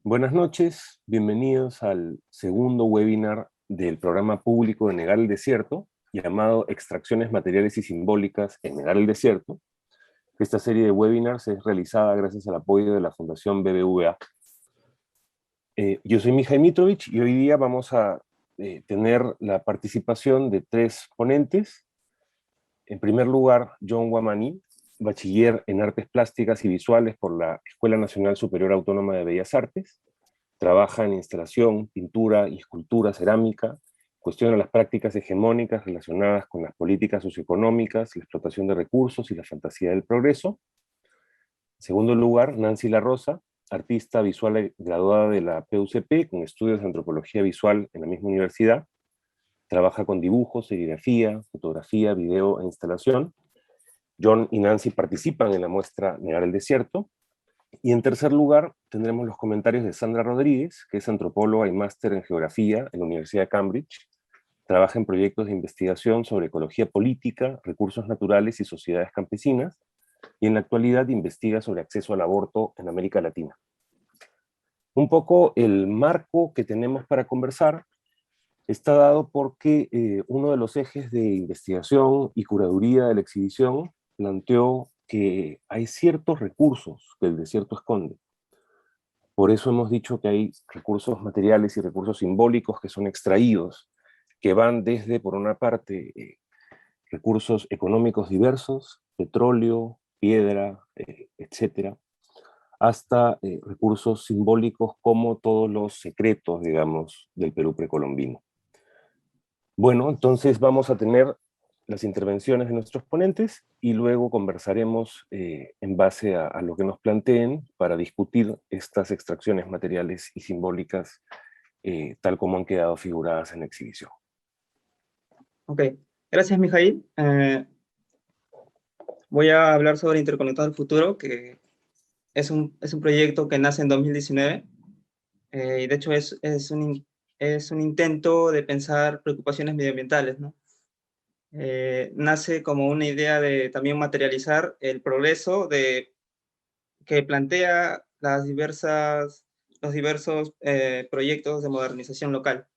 Buenas noches, bienvenidos al segundo webinar del programa público de Negar el Desierto, llamado Extracciones Materiales y Simbólicas en Negar el Desierto. Esta serie de webinars es realizada gracias al apoyo de la Fundación BBVA. Yo soy Mijail Mitrovic y hoy día vamos a tener la participación de tres ponentes. En primer lugar, John Guamaní, bachiller en Artes Plásticas y Visuales por la Escuela Nacional Superior Autónoma de Bellas Artes. Trabaja en instalación, pintura y escultura cerámica, cuestiona las prácticas hegemónicas relacionadas con las políticas socioeconómicas, la explotación de recursos y la fantasía del progreso. En segundo lugar, Nancy La Rosa, artista visual graduada de la PUCP con estudios de antropología visual en la misma universidad. Trabaja con dibujos, serigrafía, fotografía, video e instalación. John y Nancy participan en la muestra Negar el Desierto. Y en tercer lugar, tendremos los comentarios de Sandra Rodríguez, que es antropóloga y máster en geografía en la Universidad de Cambridge. Trabaja en proyectos de investigación sobre ecología política, recursos naturales y sociedades campesinas, y en la actualidad investiga sobre acceso al aborto en América Latina. Un poco el marco que tenemos para conversar está dado porque uno de los ejes de investigación y curaduría de la exhibición planteó que hay ciertos recursos que el desierto esconde. Por eso hemos dicho que hay recursos materiales y recursos simbólicos que son extraídos, que van desde, por una parte, recursos económicos diversos, petróleo, piedra, etcétera, hasta recursos simbólicos como todos los secretos, digamos, del Perú precolombino. Bueno, entonces vamos a tener las intervenciones de nuestros ponentes y luego conversaremos en base a lo que nos planteen para discutir estas extracciones materiales y simbólicas tal como han quedado figuradas en la exhibición. Ok, gracias Mijail. Voy a hablar sobre Interconectando el Futuro, que es un proyecto que nace en 2019 y de hecho es un intento de pensar preocupaciones medioambientales, ¿no? Nace como una idea de también materializar el progreso que plantea los diversos proyectos de modernización local.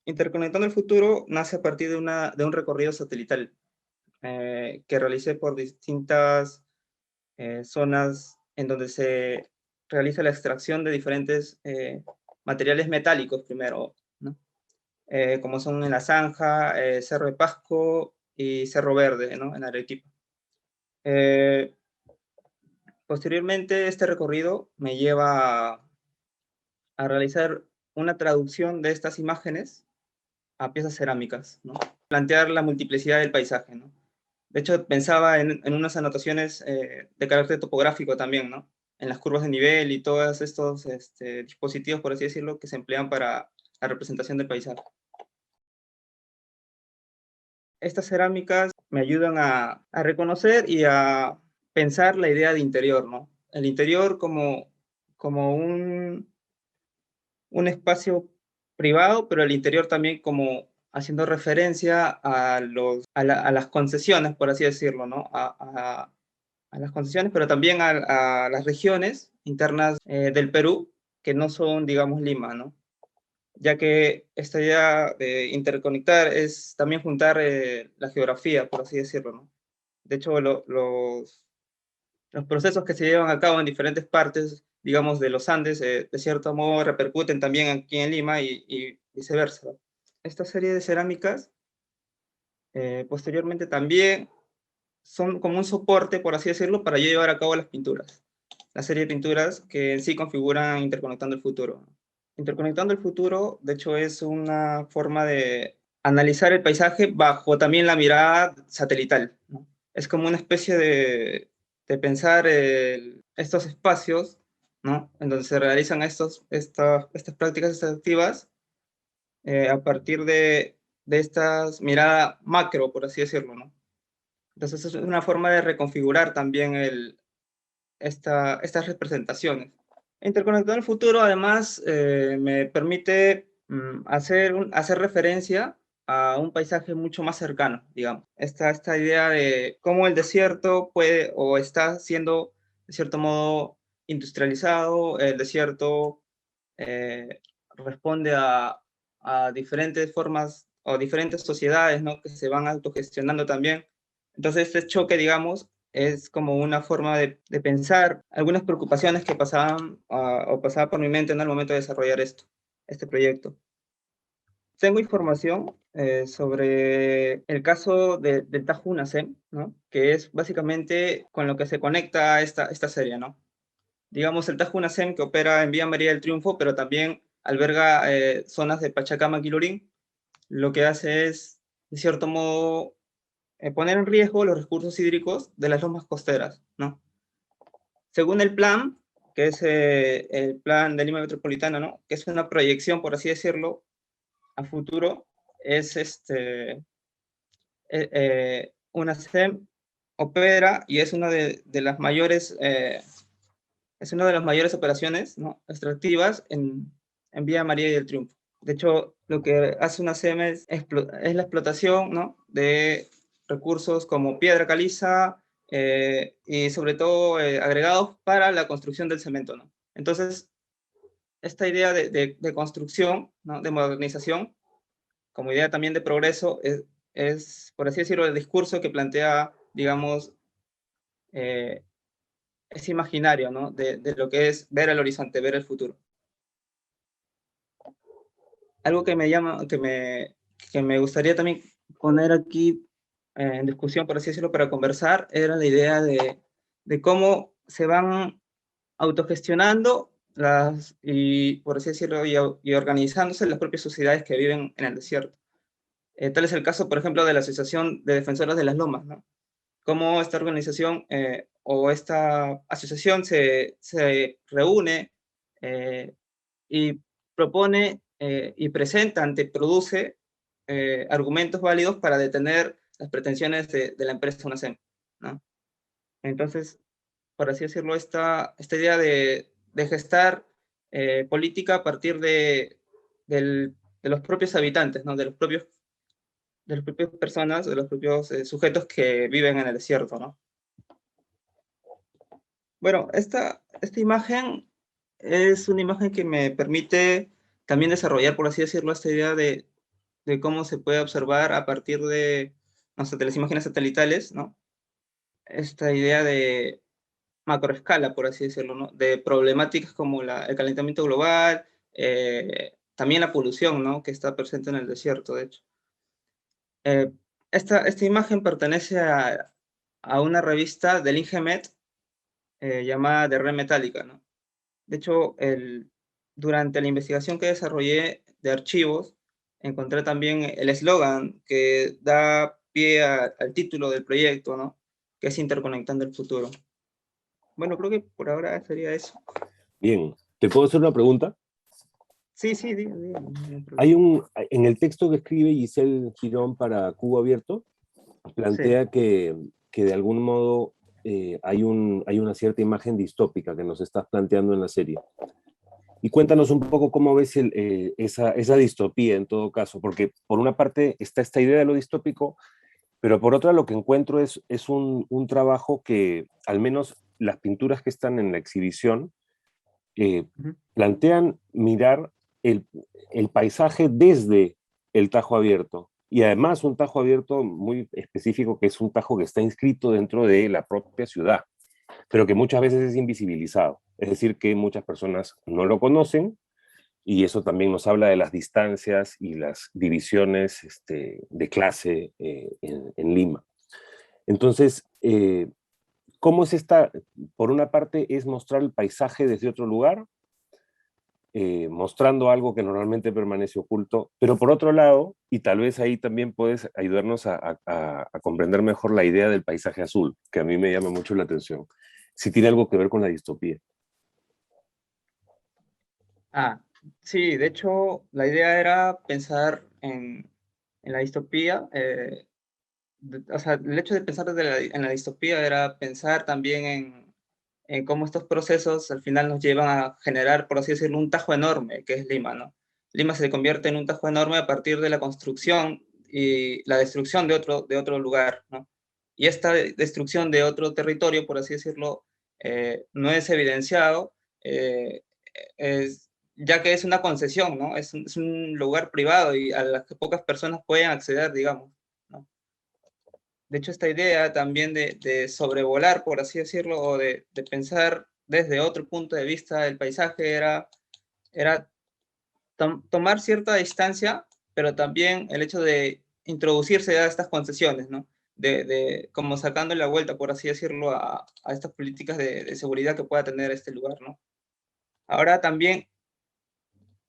Interconectando el Futuro nace a partir de un recorrido satelital que realicé por distintas zonas en donde se realiza la extracción de diferentes materiales metálicos primero, ¿no? Como son en La Zanja, Cerro de Pasco y Cerro Verde, ¿no? En Arequipa. Posteriormente, este recorrido me lleva a realizar una traducción de estas imágenes a piezas cerámicas, ¿no? Plantear la multiplicidad del paisaje, ¿no? De hecho, pensaba en unas anotaciones de carácter topográfico también, ¿no? En las curvas de nivel y todos estos dispositivos, por así decirlo, que se emplean para la representación del paisaje. Estas cerámicas me ayudan a reconocer y a pensar la idea de interior, ¿no? El interior como un espacio privado, pero el interior también como haciendo referencia a las concesiones, por así decirlo, ¿no? A las concesiones, pero también a las regiones internas del Perú, que no son, digamos, Lima, ¿no? Ya que esta idea de interconectar es también juntar la geografía, por así decirlo, ¿no? De hecho, los procesos que se llevan a cabo en diferentes partes, digamos, de los Andes, de cierto modo repercuten también aquí en Lima y viceversa. Esta serie de cerámicas, posteriormente también son como un soporte, por así decirlo, para yo llevar a cabo las pinturas. La serie de pinturas que en sí configuran Interconectando el Futuro. Interconectando el Futuro, de hecho, es una forma de analizar el paisaje bajo también la mirada satelital, ¿no? Es como una especie de pensar estos espacios, ¿no? En donde se realizan estas prácticas extractivas a partir de estas miradas macro, por así decirlo, ¿no? Entonces es una forma de reconfigurar también estas representaciones. Interconectando el Futuro, además, me permite hacer referencia a un paisaje mucho más cercano, digamos. Esta idea de cómo el desierto puede o está siendo, de cierto modo, industrializado, el desierto responde a diferentes formas o diferentes sociedades, ¿no? Que se van autogestionando también. Entonces, este choque, digamos, es como una forma de pensar algunas preocupaciones que pasaban o pasaban por mi mente en el momento de desarrollar este proyecto. Tengo información sobre el caso del Tajo Unasem, ¿no? Que es básicamente con lo que se conecta esta serie, ¿no? Digamos, el Tajo Unasem, que opera en Vía María del Triunfo, pero también alberga zonas de Pachacamac y Lurín, lo que hace es, de cierto modo, poner en riesgo los recursos hídricos de las lomas costeras, ¿no? Según el plan, que es el plan de Lima Metropolitana, ¿no? Que es una proyección, por así decirlo, a futuro, es una SEM opera y es una de las mayores, es una de las mayores operaciones, ¿no? Extractivas en Vía María del Triunfo. De hecho, lo que hace una SEM es la explotación, ¿no? De recursos como piedra caliza y sobre todo agregados para la construcción del cemento, ¿no? Entonces, esta idea de construcción, ¿no? De modernización, como idea también de progreso, por así decirlo, el discurso que plantea, digamos, ese imaginario, ¿no? De lo que es ver el horizonte, ver el futuro. Algo que me llama, que me gustaría también poner aquí en discusión, por así decirlo, para conversar, era la idea de cómo se van autogestionando y, por así decirlo, y organizándose las propias sociedades que viven en el desierto. Tal es el caso, por ejemplo, de la Asociación de Defensoras de las Lomas, ¿no? Cómo esta organización o esta asociación se reúne y propone y presenta, produce argumentos válidos para detener las pretensiones de la empresa UNACEM, ¿no? Entonces, por así decirlo, esta idea de gestar política a partir de los propios habitantes, ¿no? De las propias personas, de los propios sujetos que viven en el desierto, ¿no? Bueno, esta imagen es una imagen que me permite también desarrollar, por así decirlo, esta idea de cómo se puede observar a partir de, no sé, de las imágenes satelitales, ¿no? Esta idea de macroescala, por así decirlo, ¿no? De problemáticas como el calentamiento global, también la polución, ¿no? Que está presente en el desierto, de hecho. Eh, esta imagen pertenece a una revista del INGEMET llamada de Red Metálica, ¿no? De hecho, durante la investigación que desarrollé de archivos, encontré también el eslogan que da pie al título del proyecto, ¿no? Que es Interconectando el Futuro. Bueno, creo que por ahora sería eso. Bien, ¿te puedo hacer una pregunta? Sí, sí, diga, En el texto que escribe Giselle Girón para Cubo Abierto, sí. plantea que de algún modo hay una cierta imagen distópica que nos estás planteando en la serie. Y cuéntanos un poco cómo ves esa distopía en todo caso, porque por una parte está esta idea de lo distópico, pero por otra lo que encuentro es un trabajo que, al menos las pinturas que están en la exhibición, Ujú. plantean mirar el, el paisaje desde el Tajo Abierto. Y además un Tajo Abierto muy específico, que es un Tajo que está inscrito dentro de la propia ciudad, pero que muchas veces es invisibilizado. Es decir, que muchas personas no lo conocen, y eso también nos habla de las distancias y las divisiones de clase en Lima. Entonces, ¿cómo es esta? Por una parte es mostrar el paisaje desde otro lugar, mostrando algo que normalmente permanece oculto, pero por otro lado, y tal vez ahí también puedes ayudarnos a comprender mejor la idea del paisaje azul, que a mí me llama mucho la atención, si tiene algo que ver con la distopía. Ah, sí, de hecho, la idea era pensar en la distopía. O sea, el hecho de pensar en la distopía era pensar también en cómo estos procesos al final nos llevan a generar, por así decirlo, un tajo enorme, que es Lima, ¿no? Lima se convierte en un tajo enorme a partir de la construcción y la destrucción de otro lugar, ¿no? Y esta destrucción de otro territorio, por así decirlo, no es evidenciado, ya que es una concesión, ¿no? Es un lugar privado y a las que pocas personas pueden acceder, digamos, ¿no? De hecho, esta idea también de sobrevolar, por así decirlo, o de pensar desde otro punto de vista del paisaje era tomar cierta distancia, pero también el hecho de introducirse a estas concesiones, ¿no? Como sacando la vuelta, por así decirlo, a estas políticas de seguridad que pueda tener este lugar, ¿no? Ahora también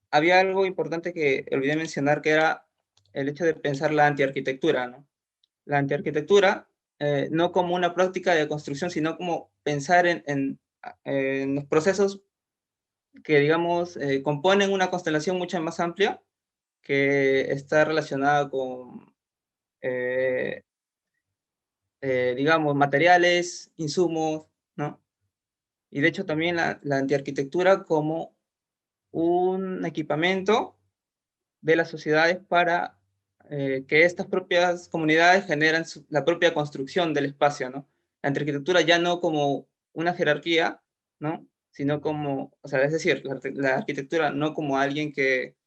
había algo importante que olvidé mencionar, que era el hecho de pensar la antiarquitectura, ¿no? La antiarquitectura, no como una práctica de construcción, sino como pensar en los procesos que, digamos, componen una constelación mucho más amplia, que está relacionada con, eh, digamos, materiales, insumos, ¿no? Y de hecho también la antiarquitectura como un equipamiento de las sociedades para que estas propias comunidades generan la propia construcción del espacio, ¿no? La arquitectura ya no como una jerarquía, ¿no? Sino como, o sea, es decir, la arquitectura no como alguien que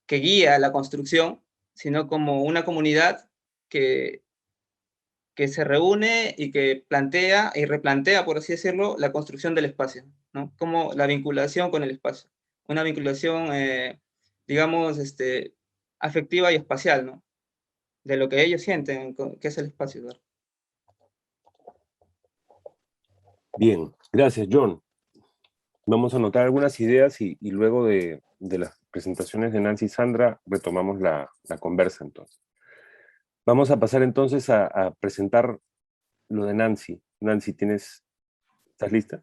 guía la construcción, sino como una comunidad que, que se reúne y que plantea y replantea, por así decirlo, la construcción del espacio, ¿no? Como la vinculación con el espacio. Una vinculación, digamos, afectiva y espacial, ¿no? De lo que ellos sienten, que es el espacio, ¿verdad? Bien, gracias, John. Vamos a anotar algunas ideas y luego de las presentaciones de Nancy y Sandra retomamos la conversa entonces. Vamos a pasar entonces a presentar lo de Nancy. Nancy, ¿estás lista?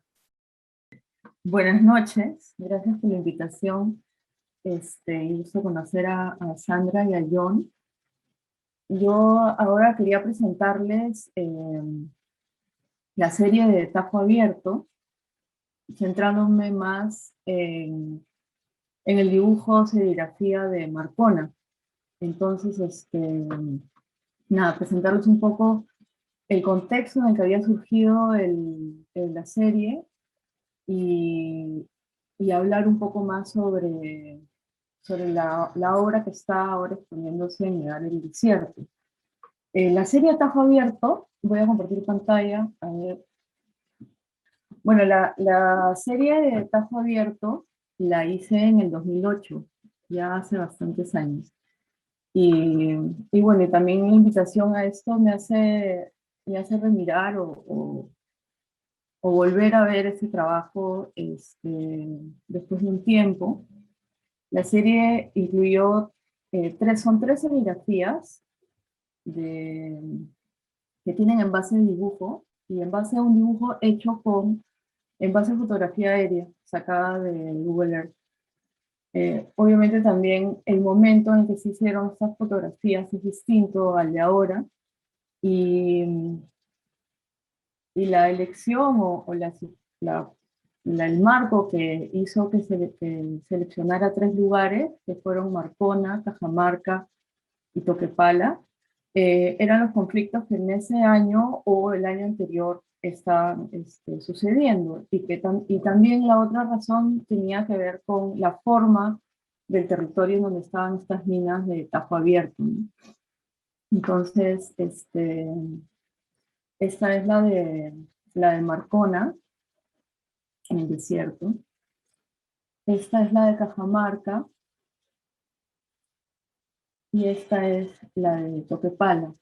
Buenas noches, gracias por la invitación. Gusto conocer a Sandra y a John. Yo ahora quería presentarles la serie de Tajo Abierto, centrándome más en el dibujo serigrafía de Marcona. Entonces, nada, presentarles un poco el contexto en el que había surgido la serie y hablar un poco más sobre la obra que está ahora exponiéndose en Edad del Desierto. La serie Tajo Abierto, voy a compartir pantalla. A ver. Bueno, la serie de Tajo Abierto la hice en el 2008, ya hace bastantes años. Y bueno, y también la invitación a esto me hace remirar o volver a ver ese trabajo después de un tiempo. La serie incluyó son tres serigrafías que tienen envase de dibujo y en base a un dibujo hecho en base a fotografía aérea sacada de Google Earth. Obviamente también el momento en que se hicieron estas fotografías es distinto al de ahora y, y la elección el marco que hizo que seleccionara tres lugares, que fueron Marcona, Cajamarca y Toquepala, eran los conflictos que en ese año o el año anterior estaban sucediendo. Y también la otra razón tenía que ver con la forma del territorio en donde estaban estas minas de Tajo Abierto, ¿no? Entonces, esta es la de Marcona, en el desierto. Esta es la de Cajamarca. Y esta es la de Toquepala.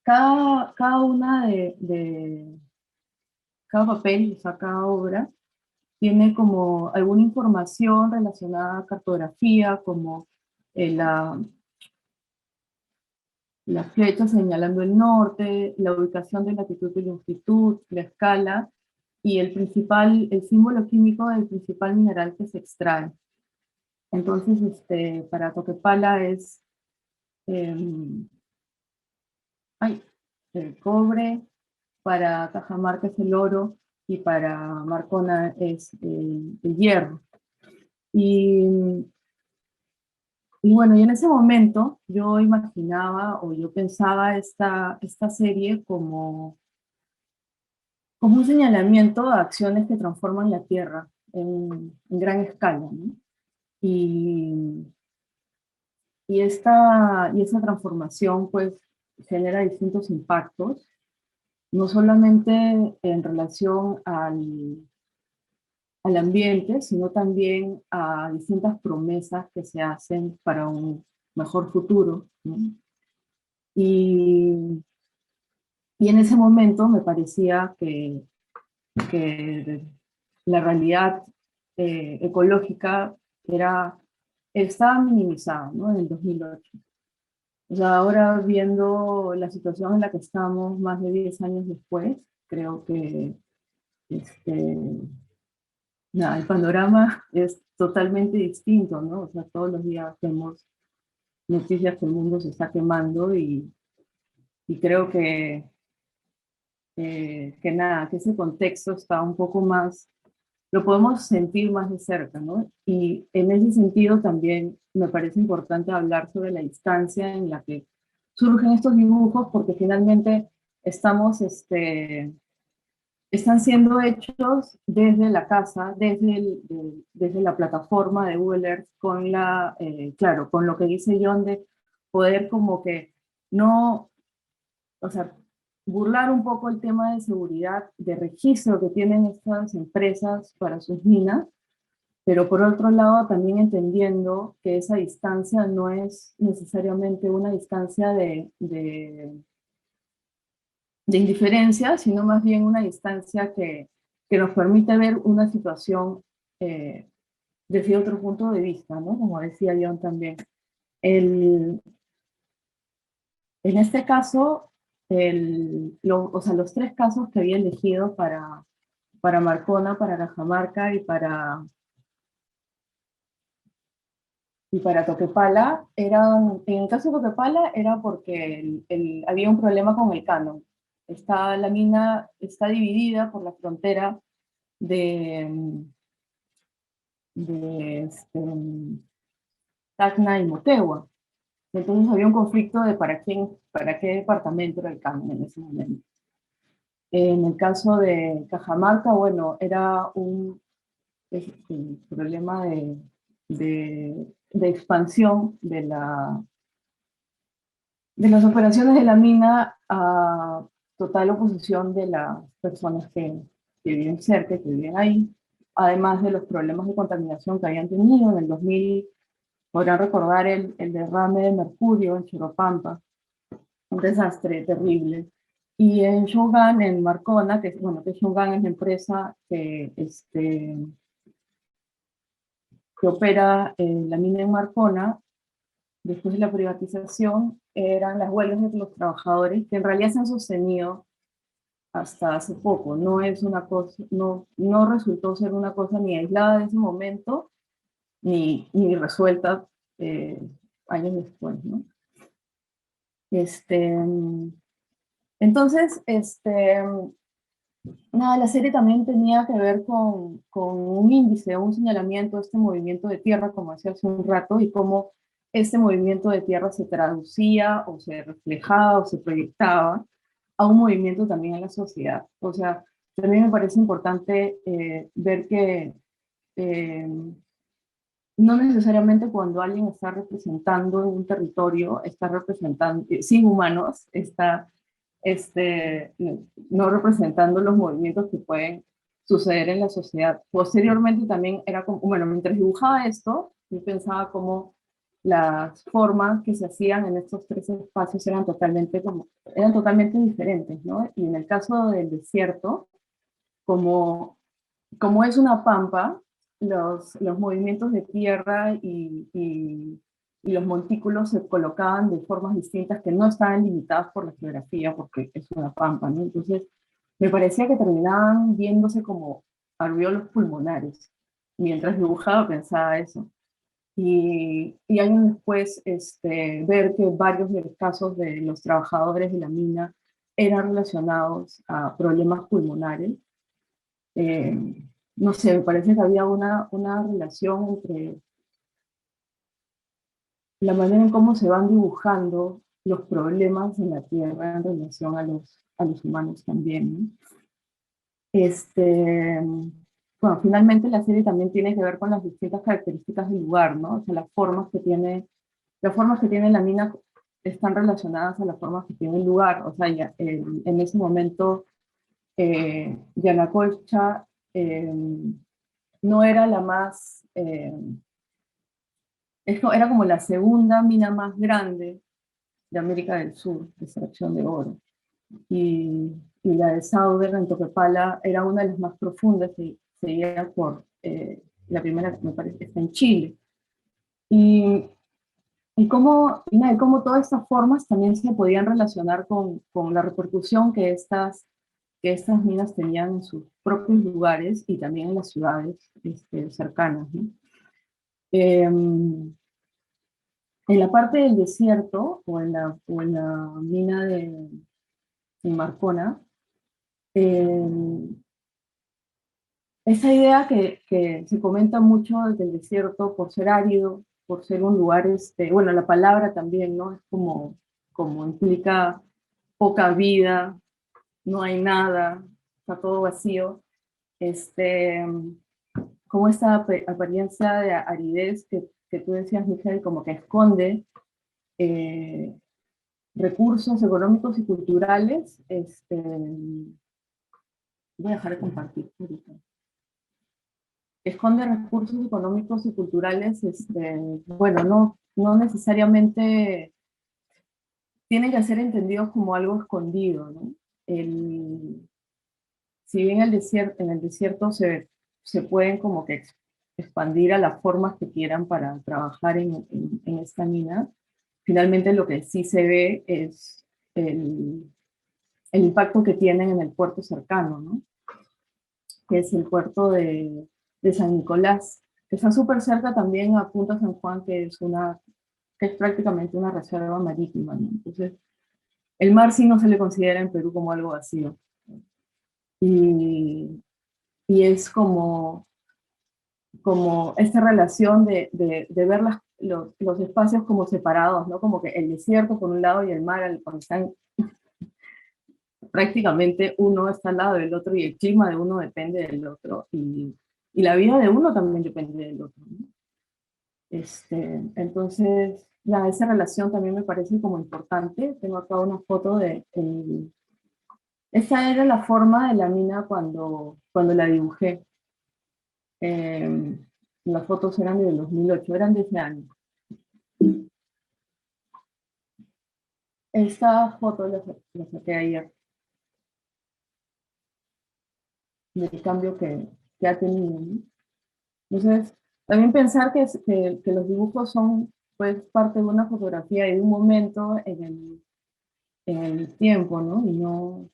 Cada una cada papel, o sea, cada obra, tiene como alguna información relacionada a cartografía, como la flecha señalando el norte, la ubicación de latitud y longitud, la escala, y el símbolo químico del principal mineral que se extrae. Entonces, para Toquepala es el cobre, para Cajamarca es el oro y para Marcona es el hierro. Y bueno, y en ese momento yo imaginaba o yo pensaba esta serie como como un señalamiento a acciones que transforman la Tierra en gran escala, ¿no? Y, esta transformación pues genera distintos impactos, no solamente en relación al ambiente, sino también a distintas promesas que se hacen para un mejor futuro, ¿no? Y, y en ese momento me parecía que la realidad ecológica estaba minimizada, ¿no? En el 2008. O sea, ahora viendo la situación en la que estamos más de 10 años después, creo que este, nada, el panorama es totalmente distinto, ¿no? O sea, todos los días vemos noticias que el mundo se está quemando y creo que ese contexto está un poco más, lo podemos sentir más de cerca, ¿no? Y en ese sentido también me parece importante hablar sobre la distancia en la que surgen estos dibujos, porque finalmente están siendo hechos desde la casa, desde la plataforma de Google Earth, claro, con lo que dice John de poder como que no, o sea, burlar un poco el tema de seguridad, de registro que tienen estas empresas para sus minas, pero por otro lado también entendiendo que esa distancia no es necesariamente una distancia de indiferencia, sino más bien una distancia que nos permite ver una situación desde otro punto de vista, ¿no? Como decía John también. En este caso, o sea, los tres casos que había elegido para Marcona, para Cajamarca y para Toquepala, en el caso de Toquepala era porque había un problema con el canon. La mina está dividida por la frontera de, de Tacna y Moquegua. Entonces había un conflicto de para qué departamento era el canon en ese momento. En el caso de Cajamarca, bueno, era un problema de expansión de las operaciones de la mina a total oposición de las personas que viven cerca, que viven ahí, además de los problemas de contaminación que habían tenido en el 2000, podrán recordar el derrame de mercurio en Choropampa, un desastre terrible. Y en Shogun, en Marcona, bueno, que Shogun es la empresa que opera la mina en Marcona, después de la privatización, eran las huelgas de los trabajadores, que en realidad se han sostenido hasta hace poco. No resultó ser una cosa ni aislada de ese momento, ni resuelta años después, ¿no? Entonces, nada, la serie también tenía que ver con un índice, un señalamiento de este movimiento de tierra, como decía hace un rato, y cómo este movimiento de tierra se traducía o se reflejaba o se proyectaba a un movimiento también en la sociedad. O sea, también me parece importante ver que eh, no necesariamente cuando alguien está representando un territorio, está representando, sin humanos, está no representando los movimientos que pueden suceder en la sociedad. Posteriormente también era como, bueno, mientras dibujaba esto, yo pensaba como las formas que se hacían en estos tres espacios eran totalmente diferentes, ¿no? Y en el caso del desierto, como es una pampa, los movimientos de tierra y los montículos se colocaban de formas distintas que no estaban limitadas por la geografía, porque es una pampa, ¿no? Entonces, me parecía que terminaban viéndose como alveolos pulmonares. Mientras dibujaba pensaba eso. Y años después, ver que varios de los casos de los trabajadores de la mina eran relacionados a problemas pulmonares. No sé, me parece que había una relación entre la manera en cómo se van dibujando los problemas en la Tierra en relación a los humanos también, ¿no? Bueno, finalmente la serie también tiene que ver con las distintas características del lugar, ¿no? O sea, las formas que tiene la mina están relacionadas a las formas que tiene el lugar. O sea, ya, en ese momento, Yanacocha no era la más, era como la segunda mina más grande de América del Sur, de extracción de oro. Y la de Sauder en Toquepala era una de las más profundas, y seguida por la primera, me parece, que está en Chile. Y cómo todas estas formas también se podían relacionar con la repercusión que estas minas tenían en sus propios lugares y también en las ciudades cercanas, ¿no? En la parte del desierto, o en la mina de Marcona, esa idea que se comenta mucho del desierto por ser árido, por ser un lugar, bueno, la palabra también, ¿no? Es como implica poca vida, no hay nada, está todo vacío. Como esta apariencia de aridez que tú decías, Michelle, como que esconde recursos económicos y culturales, voy a dejar de compartir ahorita. Esconde recursos económicos y culturales, bueno, no necesariamente tienen que ser entendidos como algo escondido, ¿no? Si bien en el desierto se pueden como que expandir a las formas que quieran para trabajar en esta mina, finalmente lo que sí se ve es el impacto que tienen en el puerto cercano, ¿no? Que es el puerto de San Nicolás, que está súper cerca también a Punta San Juan, que es prácticamente una reserva marítima, ¿no? Entonces, el mar sí no se le considera en Perú como algo vacío. Y es como esta relación de ver los espacios como separados, ¿no? Como que el desierto por un lado y el mar, cuando están prácticamente uno está al lado del otro y el clima de uno depende del otro y la vida de uno también depende del otro, ¿no? Entonces, esa relación también me parece como importante. Tengo acá una foto esa era la forma de la mina cuando la dibujé. Las fotos eran del 2008, eran de ese año. Esta foto la saqué ayer, del cambio que ha tenido, ¿no? Entonces, también pensar que los dibujos son pues parte de una fotografía y de un momento en el tiempo, ¿no?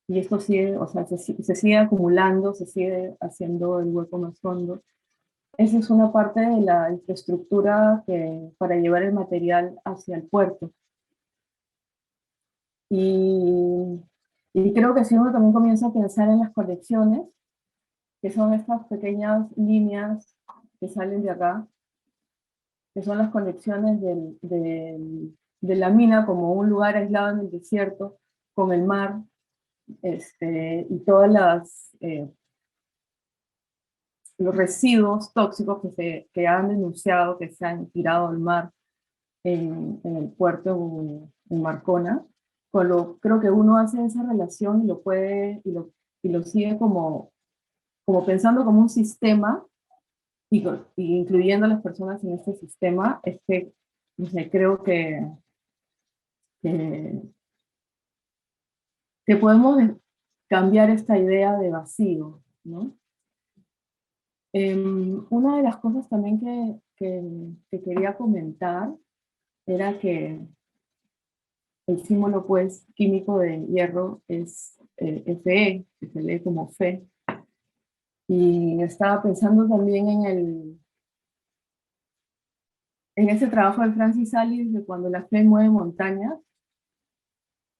Y esto sigue, o sea, se sigue acumulando, se sigue haciendo el hueco más hondo. Esa es una parte de la infraestructura para llevar el material hacia el puerto. Y creo que si uno también comienza a pensar en las conexiones, que son estas pequeñas líneas que salen de acá, que son las conexiones de la mina como un lugar aislado en el desierto, con el mar, y todas los residuos tóxicos que han denunciado que se han tirado al mar en el puerto en Marcona. Creo que uno hace esa relación y lo puede, y lo sigue como pensando como un sistema, y incluyendo a las personas en este sistema, es que, no sé, creo que, que podemos cambiar esta idea de vacío, ¿no? Una de las cosas también que quería comentar era que el símbolo pues, químico de hierro es Fe, que se lee como fe. Y estaba pensando también en ese trabajo de Francis Alice de cuando la fe mueve montañas,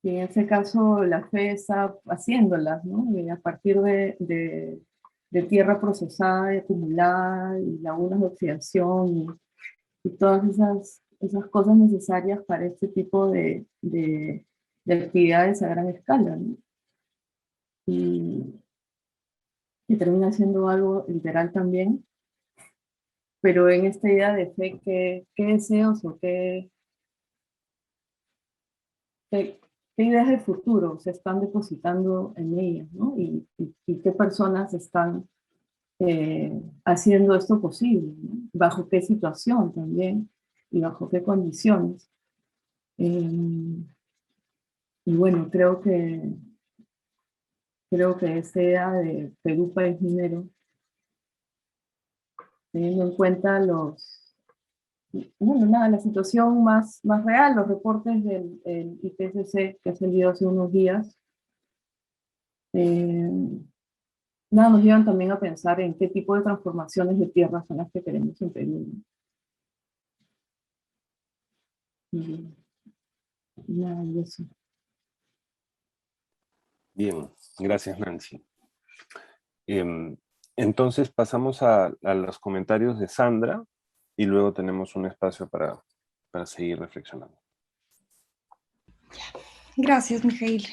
y en ese caso la fe está haciéndolas, ¿no? Y a partir de tierra procesada y acumulada, y lagunas de oxidación, y todas esas cosas necesarias para este tipo de actividades a gran escala, ¿no? que termina siendo algo literal también, pero en esta idea de fe, ¿qué deseos o qué ideas de futuro se están depositando en ella, ¿no? Y qué personas están haciendo esto posible, ¿no? Bajo qué situación también y bajo qué condiciones. Eh, y bueno, creo que esta idea de Perú país minero, teniendo en cuenta bueno, nada, la situación más real, los reportes del el IPCC que ha salido hace unos días, eh, nada, nos llevan también a pensar en qué tipo de transformaciones de tierra son las que queremos en Perú, ¿no? Y nada, y eso. Bien, gracias Nancy. Entonces pasamos a los comentarios de Sandra y luego tenemos un espacio para seguir reflexionando. Gracias, Mijail.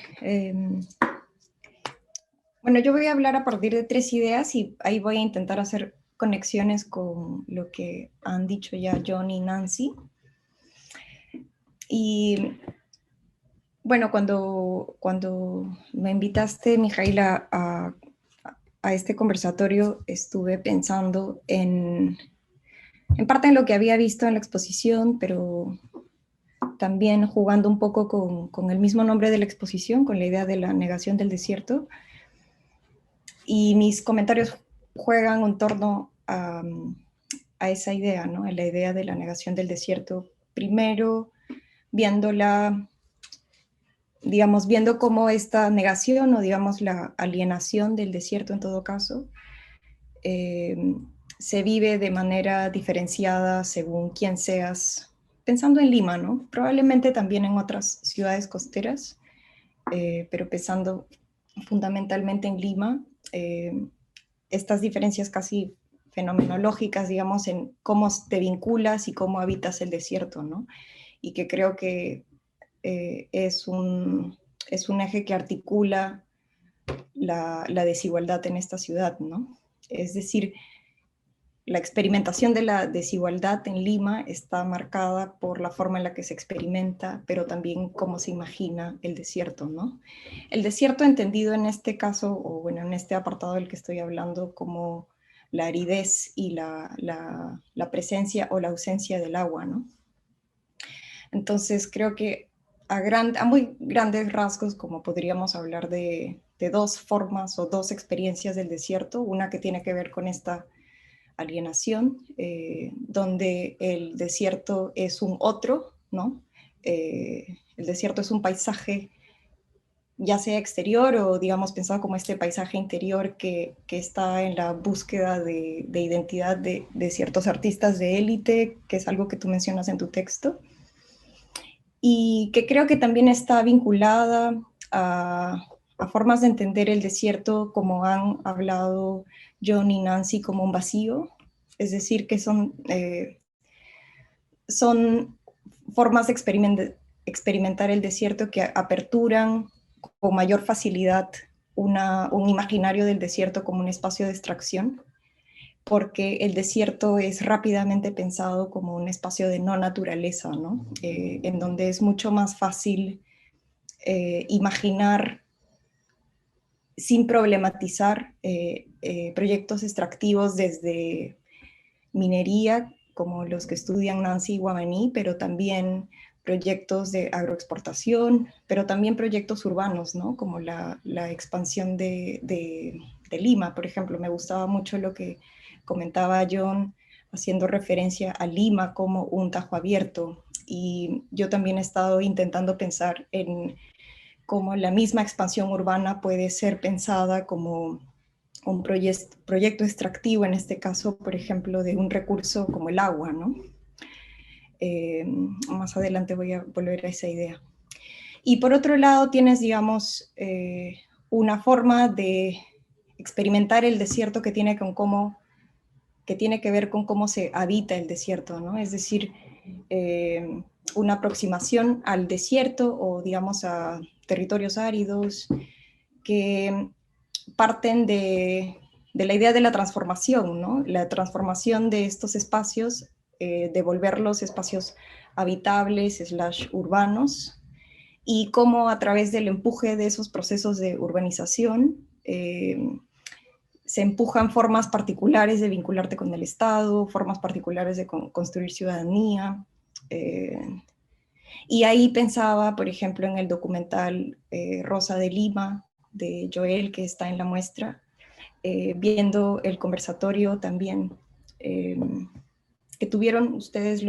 Bueno, yo voy a hablar a partir de 3 ideas y ahí voy a intentar hacer conexiones con lo que han dicho ya John y Nancy. Y bueno, cuando me invitaste, Mijail, a este conversatorio, estuve pensando en parte en lo que había visto en la exposición, pero también jugando un poco con el mismo nombre de la exposición, con la idea de la negación del desierto. Y mis comentarios juegan en torno a esa idea, ¿no? A la idea de la negación del desierto. Primero, viéndola, digamos, viendo cómo esta negación o, digamos, la alienación del desierto en todo caso, se vive de manera diferenciada según quién seas, pensando en Lima, ¿no? Probablemente también en otras ciudades costeras, pero pensando fundamentalmente en Lima, estas diferencias casi fenomenológicas, digamos, en cómo te vinculas y cómo habitas el desierto, ¿no? Y que creo que es un eje que articula la desigualdad en esta ciudad, ¿no? Es decir, la experimentación de la desigualdad en Lima está marcada por la forma en la que se experimenta, pero también cómo se imagina el desierto, ¿no? El desierto entendido en este caso, o bueno, en este apartado del que estoy hablando, como la aridez y la presencia o la ausencia del agua, ¿no? Entonces creo que a muy grandes rasgos, como podríamos hablar de 2 formas o 2 experiencias del desierto, una que tiene que ver con esta alienación, donde el desierto es un otro, ¿no? El desierto es un paisaje, ya sea exterior o, digamos, pensado como este paisaje interior que está en la búsqueda de identidad de ciertos artistas de élite, que es algo que tú mencionas en tu texto, y que creo que también está vinculada a formas de entender el desierto, como han hablado John y Nancy, como un vacío, es decir, que son formas de experimentar el desierto que aperturan con mayor facilidad un imaginario del desierto como un espacio de extracción, porque el desierto es rápidamente pensado como un espacio de no naturaleza, ¿no? En donde es mucho más fácil imaginar sin problematizar proyectos extractivos desde minería, como los que estudian Nancy y Guamaní, pero también proyectos de agroexportación, pero también proyectos urbanos, ¿no? Como la expansión de Lima, por ejemplo. Me gustaba mucho lo que comentaba John, haciendo referencia a Lima como un tajo abierto. Y yo también he estado intentando pensar en cómo la misma expansión urbana puede ser pensada como un proyecto extractivo, en este caso, por ejemplo, de un recurso como el agua, ¿no? Más adelante voy a volver a esa idea. Y por otro lado tienes, digamos, una forma de experimentar el desierto que tiene que ver con cómo se habita el desierto, ¿no? Es decir, una aproximación al desierto o, digamos, a territorios áridos que parten de de la idea de la transformación, ¿no? La transformación de estos espacios, de volverlos espacios habitables, urbanos, y cómo a través del empuje de esos procesos de urbanización se empujan formas particulares de vincularte con el Estado, formas particulares de construir ciudadanía. Y ahí pensaba, por ejemplo, en el documental Rosa de Lima, de Joel, que está en la muestra, viendo el conversatorio también que tuvieron ustedes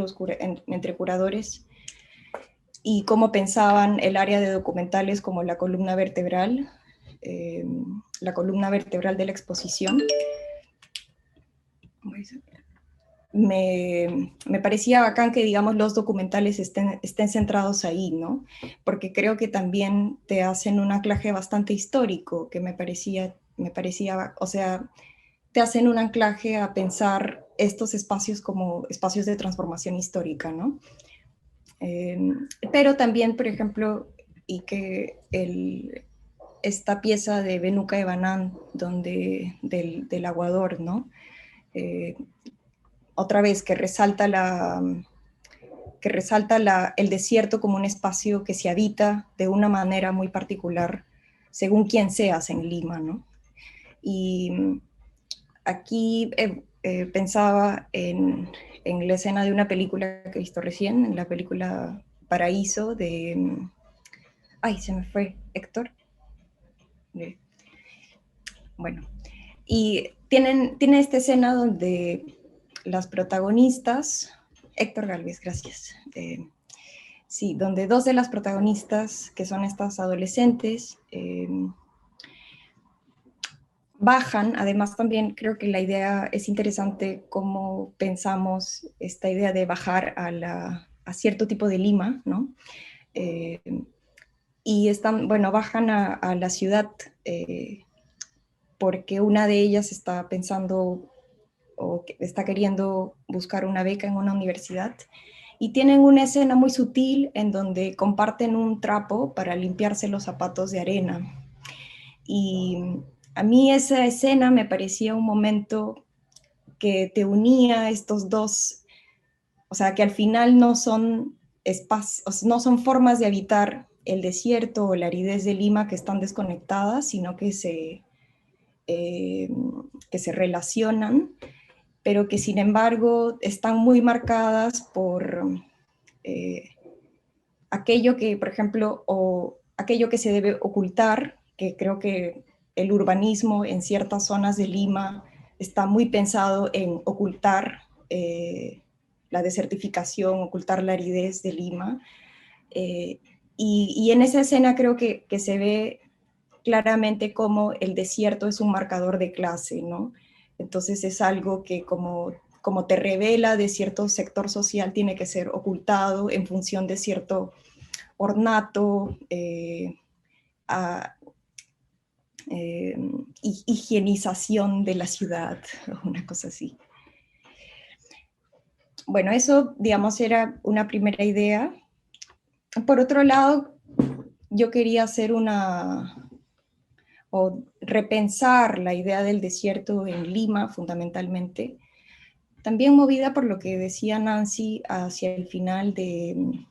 entre curadores, y cómo pensaban el área de documentales como la columna vertebral de la exposición. Me parecía bacán que, digamos, los documentales estén centrados ahí, ¿no? Porque creo que también te hacen un anclaje bastante histórico, que me parecía, o sea, te hacen un anclaje a pensar estos espacios como espacios de transformación histórica, ¿no? Pero también, por ejemplo, y que esta pieza de Benuca de Banán, del aguador, ¿no? Otra vez, que resalta el desierto como un espacio que se habita de una manera muy particular, según quién seas en Lima, ¿no? Y aquí pensaba en la escena de una película que he visto recién, en la película Paraíso de... Ay, se me fue, Héctor. Bueno, y tiene esta escena donde las protagonistas, Héctor Galvez, gracias, sí, donde dos de las protagonistas, que son estas adolescentes, bajan. Además también creo que la idea es interesante cómo pensamos esta idea de bajar a cierto tipo de Lima, ¿no? Y bajan a la ciudad porque una de ellas está pensando o está queriendo buscar una beca en una universidad, y tienen una escena muy sutil en donde comparten un trapo para limpiarse los zapatos de arena. Y a mí esa escena me parecía un momento que te unía a estos dos, o sea, que al final no son espacios, no son formas de habitar el desierto o la aridez de Lima que están desconectadas, sino que se relacionan, pero que sin embargo están muy marcadas por aquello que, por ejemplo, o aquello que se debe ocultar, que creo que el urbanismo en ciertas zonas de Lima está muy pensado en ocultar la desertificación, ocultar la aridez de Lima. Y en esa escena creo que se ve claramente cómo el desierto es un marcador de clase, ¿no? Entonces es algo que como te revela de cierto sector social tiene que ser ocultado en función de cierto ornato, higienización de la ciudad, una cosa así. Bueno, eso, digamos, era una primera idea. Por otro lado, yo quería hacer o repensar la idea del desierto en Lima, fundamentalmente, también movida por lo que decía Nancy hacia el final de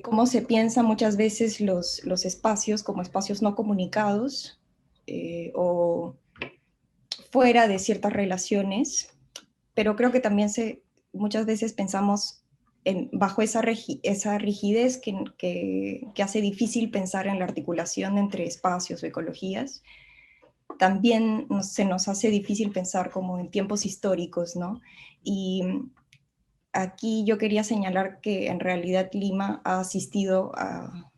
cómo se piensa muchas veces los espacios como espacios no comunicados o fuera de ciertas relaciones, pero creo que también muchas veces pensamos bajo esa rigidez que hace difícil pensar en la articulación entre espacios o ecologías. También se nos hace difícil pensar como en tiempos históricos, ¿no? Y aquí yo quería señalar que en realidad Lima ha asistido a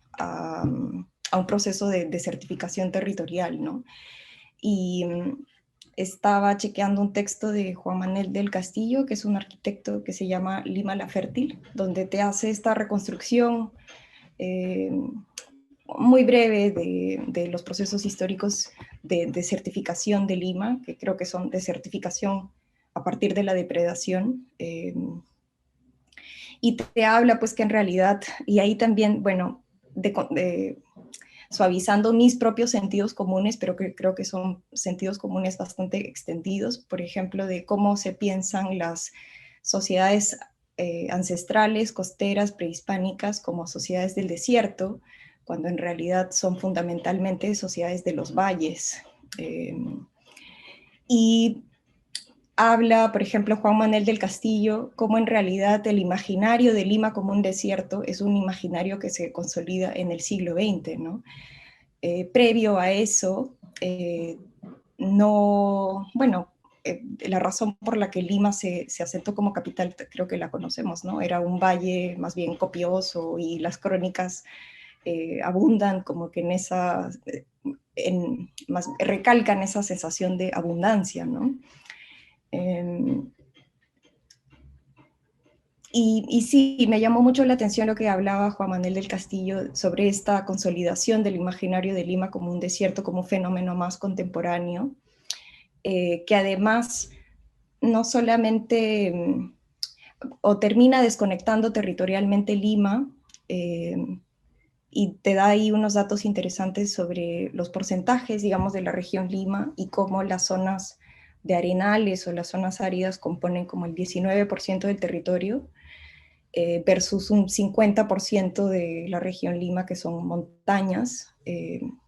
un proceso de desertificación territorial, ¿no? Y estaba chequeando un texto de Juan Manuel del Castillo, que es un arquitecto que se llama Lima la Fértil, donde te hace esta reconstrucción muy breve de los procesos históricos de desertificación de Lima, que creo que son desertificación a partir de la depredación. Y te habla pues que en realidad, y ahí también, bueno, suavizando mis propios sentidos comunes, pero que creo que son sentidos comunes bastante extendidos, por ejemplo, de cómo se piensan las sociedades ancestrales, costeras, prehispánicas, como sociedades del desierto, cuando en realidad son fundamentalmente sociedades de los valles. Y habla, por ejemplo, Juan Manuel del Castillo, cómo en realidad el imaginario de Lima como un desierto es un imaginario que se consolida en el siglo XX, ¿no? Previo a eso, la razón por la que Lima se asentó como capital, creo que la conocemos, ¿no? Era un valle más bien copioso y las crónicas abundan como que recalcan esa sensación de abundancia, ¿no? Y sí, me llamó mucho la atención lo que hablaba Juan Manuel del Castillo sobre esta consolidación del imaginario de Lima como un desierto, como un fenómeno más contemporáneo, que además no solamente o termina desconectando territorialmente Lima, y te da ahí unos datos interesantes sobre los porcentajes, digamos, de la región Lima y cómo las zonas de arenales o las zonas áridas componen como el 19% del territorio, versus un 50% de la región Lima, que son montañas.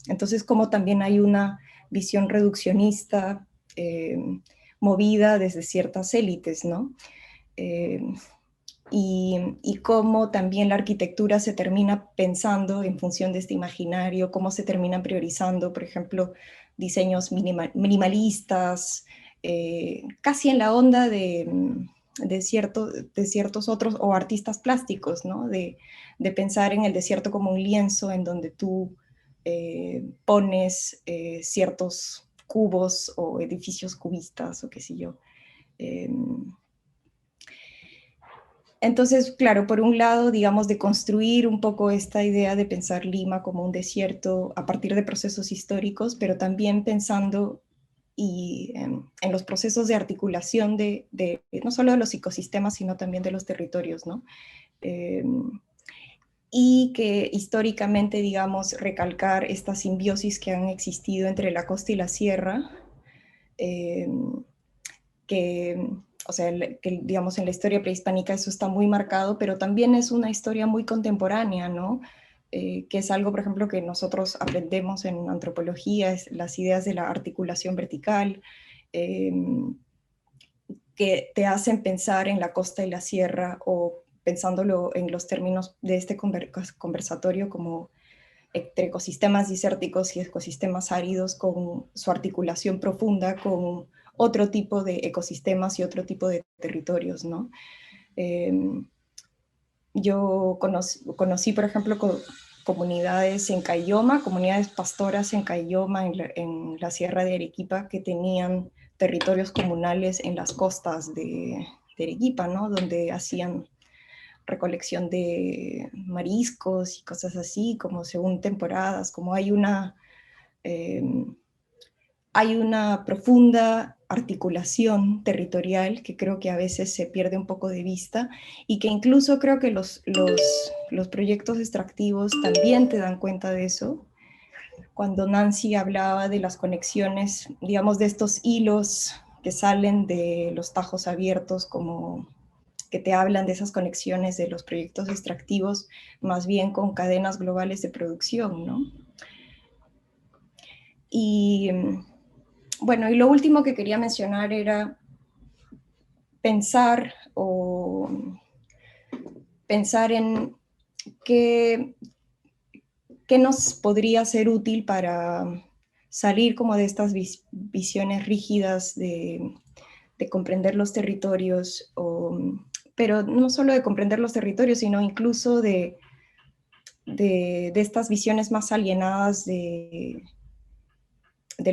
Entonces, como también hay una visión reduccionista movida desde ciertas élites, ¿no? Y cómo también la arquitectura se termina pensando en función de este imaginario, cómo se terminan priorizando, por ejemplo, diseños minimalistas, casi en la onda de ciertos otros, o artistas plásticos, ¿no? De pensar en el desierto como un lienzo en donde tú pones ciertos cubos o edificios cubistas o qué sé yo. Entonces, claro, por un lado, digamos, de construir un poco esta idea de pensar Lima como un desierto a partir de procesos históricos, pero también pensando en los procesos de articulación de no solo de los ecosistemas, sino también de los territorios, ¿no? Y que históricamente, digamos, recalcar esta simbiosis que han existido entre la costa y la sierra, que, o sea, que digamos en la historia prehispánica eso está muy marcado, pero también es una historia muy contemporánea, ¿no? Que es algo, por ejemplo, que nosotros aprendemos en antropología, es las ideas de la articulación vertical, que te hacen pensar en la costa y la sierra, o pensándolo en los términos de este conversatorio como entre ecosistemas desérticos y ecosistemas áridos, con su articulación profunda con otro tipo de ecosistemas y otro tipo de territorios, ¿no? Yo conocí, por ejemplo, comunidades en Caylloma, comunidades pastoras en Caylloma, en la Sierra de Arequipa, que tenían territorios comunales en las costas de Arequipa, ¿no? Donde hacían recolección de mariscos y cosas así, como según temporadas, como hay una profunda articulación territorial que creo que a veces se pierde un poco de vista, y que incluso creo que los proyectos extractivos también te dan cuenta de eso. Cuando Nancy hablaba de las conexiones, digamos, de estos hilos que salen de los tajos abiertos, como que te hablan de esas conexiones de los proyectos extractivos, más bien con cadenas globales de producción, ¿no? Y bueno, y lo último que quería mencionar era pensar en qué nos podría ser útil para salir como de estas visiones rígidas de comprender los territorios, pero no solo de comprender los territorios, sino incluso de estas visiones más alienadas del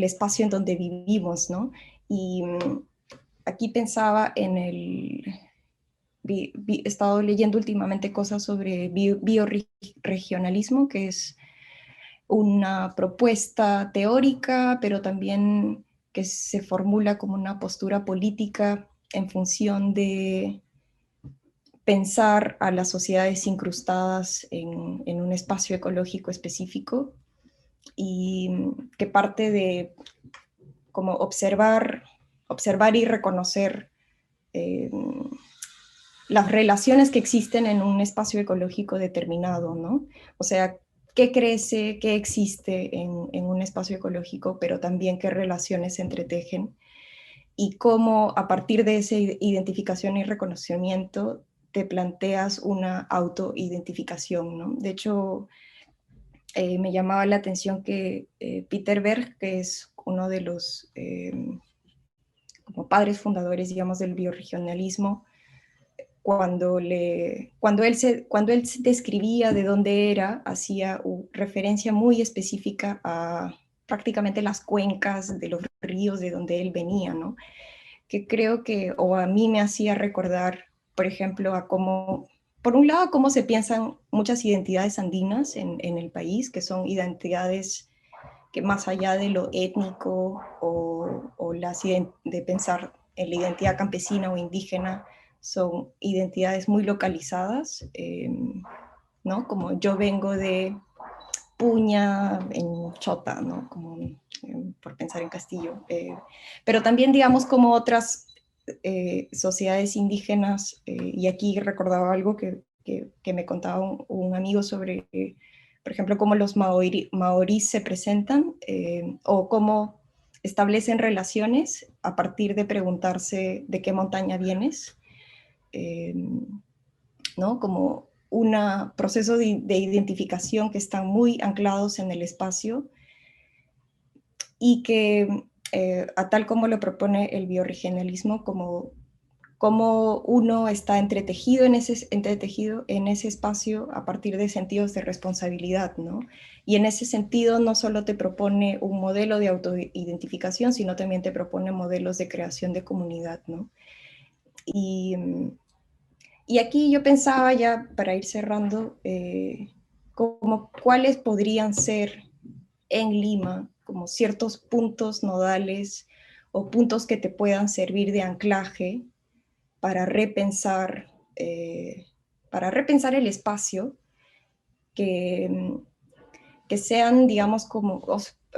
espacio en donde vivimos, ¿no? Y aquí pensaba en he estado leyendo últimamente cosas sobre bioregionalismo, que es una propuesta teórica, pero también que se formula como una postura política en función de pensar a las sociedades incrustadas en un espacio ecológico específico. y que parte de como observar y reconocer las relaciones que existen en un espacio ecológico determinado, ¿no? O sea, qué crece, qué existe en un espacio ecológico, pero también qué relaciones se entretejen y cómo a partir de esa identificación y reconocimiento te planteas una autoidentificación, ¿no? De hecho, me llamaba la atención que Peter Berg, que es uno de los como padres fundadores, digamos, del bioregionalismo, cuando él se describía de dónde era, hacía referencia muy específica a prácticamente las cuencas de los ríos de donde él venía, ¿no? Que creo que, o a mí me hacía recordar, por ejemplo, a cómo, por un lado, cómo se piensan muchas identidades andinas en el país, que son identidades que más allá de lo étnico o de pensar en la identidad campesina o indígena, son identidades muy localizadas, ¿no? Como yo vengo de Puña, en Chota, ¿no? Como, por pensar en Castillo. Pero también, digamos, como otras sociedades indígenas, y aquí recordaba algo que me contaba un amigo sobre, por ejemplo, cómo los maorís se presentan o cómo establecen relaciones a partir de preguntarse de qué montaña vienes, ¿no? Como un proceso de identificación que están muy anclados en el espacio y que, a tal como lo propone el bioregionalismo, como uno está entretejido en ese espacio a partir de sentidos de responsabilidad, ¿no? Y en ese sentido no solo te propone un modelo de autoidentificación, sino también te propone modelos de creación de comunidad, ¿no? Y aquí yo pensaba ya, para ir cerrando, como cuáles podrían ser en Lima como ciertos puntos nodales o puntos que te puedan servir de anclaje para repensar el espacio, que, que sean, digamos, como,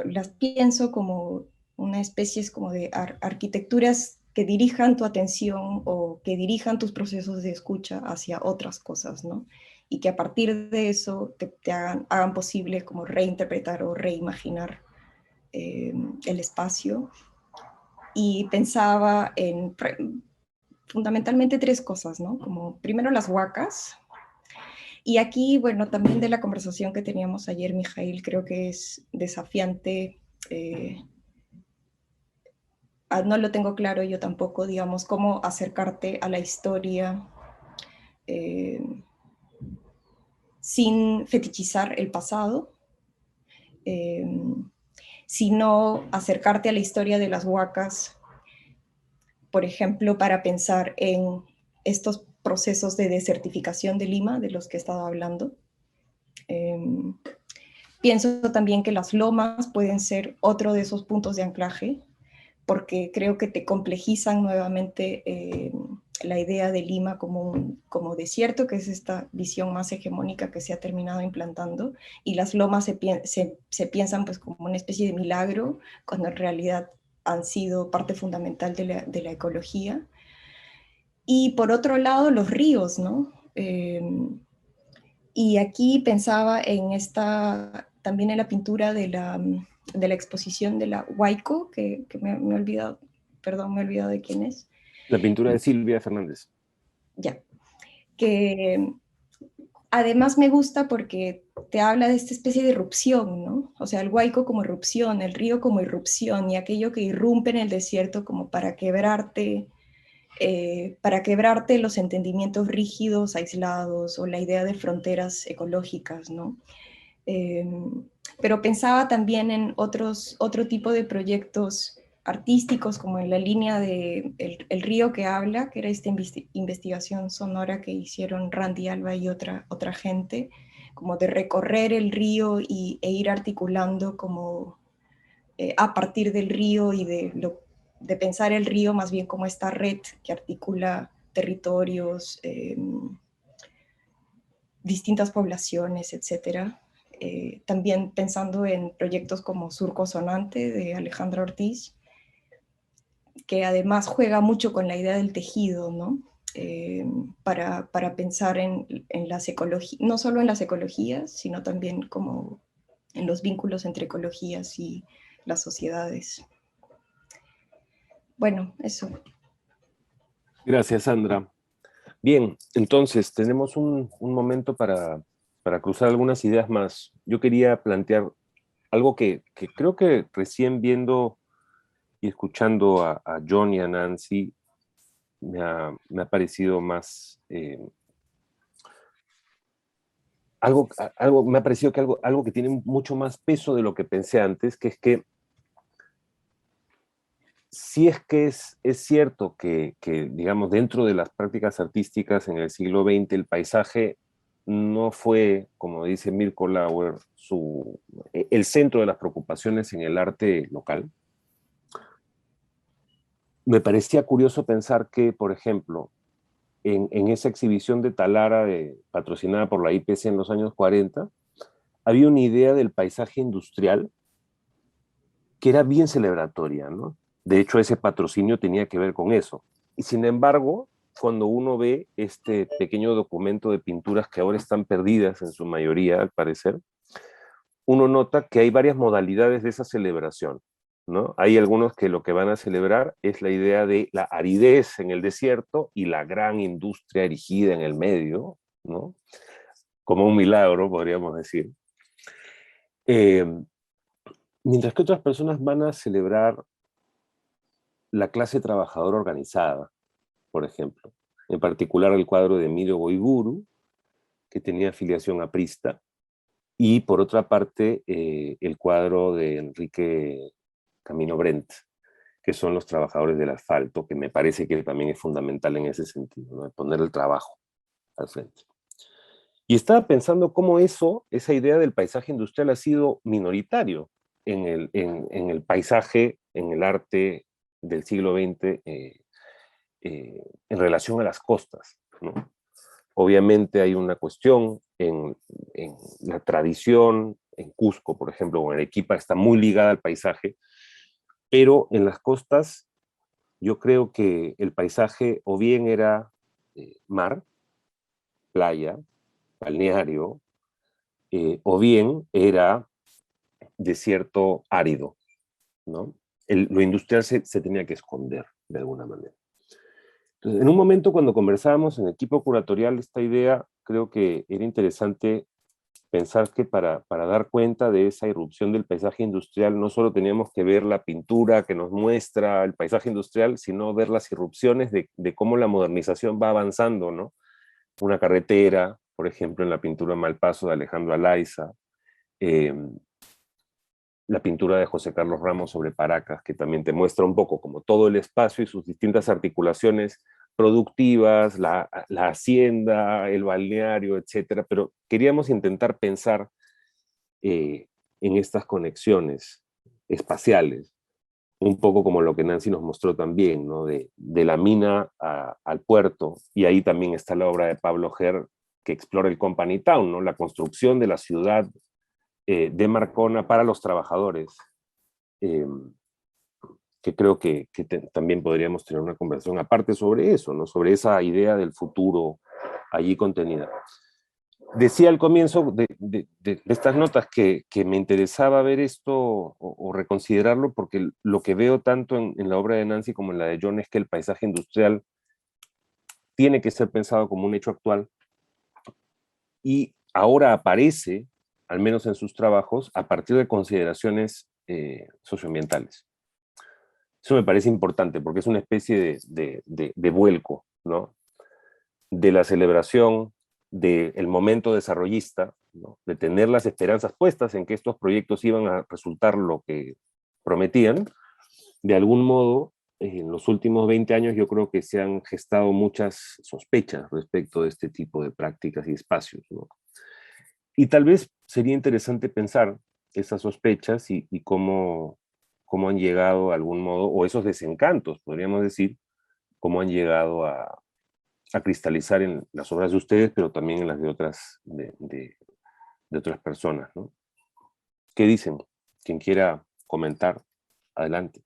las pienso como una especie como de arquitecturas que dirijan tu atención o que dirijan tus procesos de escucha hacia otras cosas, ¿no? Y que a partir de eso te hagan posible como reinterpretar o reimaginar el espacio. Y pensaba en fundamentalmente tres cosas, ¿no? Como primero las huacas. Y aquí, bueno, también de la conversación que teníamos ayer, Mijail, creo que es desafiante, no lo tengo claro yo tampoco, digamos, cómo acercarte a la historia eh, sin fetichizar el pasado, eh, sino acercarte a la historia de las huacas, por ejemplo, para pensar en estos procesos de desertificación de Lima, de los que he estado hablando. Pienso también que las lomas pueden ser otro de esos puntos de anclaje, porque creo que te complejizan nuevamente la idea de Lima como desierto, que es esta visión más hegemónica que se ha terminado implantando, y las lomas se piensan pues como una especie de milagro, cuando en realidad han sido parte fundamental de la ecología. Y por otro lado, los ríos, ¿no? Y aquí pensaba en también en la pintura de la exposición de la Huayco, que me he olvidado, perdón, me he olvidado de quién es. La pintura de Silvia Fernández. Ya, que además me gusta porque te habla de esta especie de erupción, ¿no? O sea, el Huayco como erupción, el río como irrupción, y aquello que irrumpe en el desierto como para quebrarte los entendimientos rígidos, aislados, o la idea de fronteras ecológicas, ¿no? Pero pensaba también en otro tipo de proyectos artísticos, como en la línea de el río que habla, que era esta investigación sonora que hicieron Randy Alba y otra gente, como de recorrer el río e ir articulando como a partir del río y de pensar el río más bien como esta red que articula territorios, distintas poblaciones, etcétera. también pensando en proyectos como Surco Sonante de Alejandra Ortiz, que además juega mucho con la idea del tejido, ¿no? Para pensar en las ecologías, no solo en las ecologías, sino también como en los vínculos entre ecologías y las sociedades. Bueno, eso. Gracias, Sandra. Bien, entonces tenemos un momento para cruzar algunas ideas más. Yo quería plantear algo que creo que recién viendo y escuchando a John y a Nancy me ha parecido más... me ha parecido que algo que tiene mucho más peso de lo que pensé antes, que es que si es que es cierto que, digamos, dentro de las prácticas artísticas en el siglo XX, el paisaje no fue, como dice Mirko Lauer, el centro de las preocupaciones en el arte local. Me parecía curioso pensar que, por ejemplo, en esa exhibición de Talara patrocinada por la IPC en los años 40, había una idea del paisaje industrial que era bien celebratoria, ¿no? De hecho, ese patrocinio tenía que ver con eso. Y sin embargo, cuando uno ve este pequeño documento de pinturas que ahora están perdidas en su mayoría, al parecer, uno nota que hay varias modalidades de esa celebración, ¿no? Hay algunos que lo que van a celebrar es la idea de la aridez en el desierto y la gran industria erigida en el medio, ¿no? Como un milagro, podríamos decir. Mientras que otras personas van a celebrar la clase trabajadora organizada, por ejemplo. En particular el cuadro de Emilio Goiburu, que tenía afiliación aprista, y por otra parte el cuadro de Enrique Camino Brent, que son los trabajadores del asfalto, que me parece que también es fundamental en ese sentido, ¿no? De poner el trabajo al frente. Y estaba pensando cómo esa idea del paisaje industrial ha sido minoritario en el paisaje, en el arte del siglo XX, en relación a las costas, ¿no? Obviamente hay una cuestión en la tradición, en Cusco, por ejemplo, o en Arequipa, está muy ligada al paisaje, pero en las costas yo creo que el paisaje o bien era mar, playa, balneario, o bien era desierto árido, ¿no? Lo industrial se tenía que esconder de alguna manera. Entonces, en un momento cuando conversábamos en equipo curatorial esta idea, creo que era interesante pensar que para dar cuenta de esa irrupción del paisaje industrial no solo teníamos que ver la pintura que nos muestra el paisaje industrial, sino ver las irrupciones de cómo la modernización va avanzando, ¿no? Una carretera, por ejemplo, en la pintura Malpaso de Alejandro Alaiza, la pintura de José Carlos Ramos sobre Paracas, que también te muestra un poco como todo el espacio y sus distintas articulaciones productivas, la hacienda, el balneario, etcétera, pero queríamos intentar pensar en estas conexiones espaciales, un poco como lo que Nancy nos mostró también, ¿no? De la mina al puerto, y ahí también está la obra de Pablo Ger que explora el Company Town, ¿no? La construcción de la ciudad de Marcona para los trabajadores, que creo que también podríamos tener una conversación aparte sobre eso, ¿no? Sobre esa idea del futuro allí contenida. Decía al comienzo de estas notas que me interesaba ver esto o reconsiderarlo porque lo que veo tanto en la obra de Nancy como en la de John es que el paisaje industrial tiene que ser pensado como un hecho actual y ahora aparece, al menos en sus trabajos, a partir de consideraciones socioambientales. Eso me parece importante porque es una especie de vuelco, ¿no? De la celebración del momento desarrollista, ¿no? De tener las esperanzas puestas en que estos proyectos iban a resultar lo que prometían. De algún modo, en los últimos 20 años yo creo que se han gestado muchas sospechas respecto de este tipo de prácticas y espacios, ¿no? Y tal vez sería interesante pensar esas sospechas y cómo han llegado a algún modo, o esos desencantos, podríamos decir, cómo han llegado a cristalizar en las obras de ustedes, pero también en las de otras, de de otras personas, ¿no? ¿Qué dicen? Quien quiera comentar, adelante.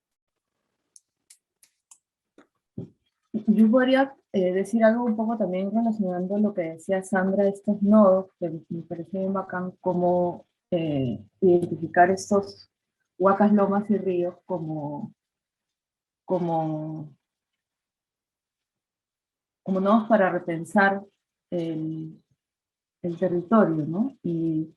Yo podría decir algo un poco también relacionando lo que decía Sandra, estos nodos, que me parece bien bacán cómo identificar estos huacas, lomas y ríos como, como nodos para repensar el, el territorio, ¿no? Y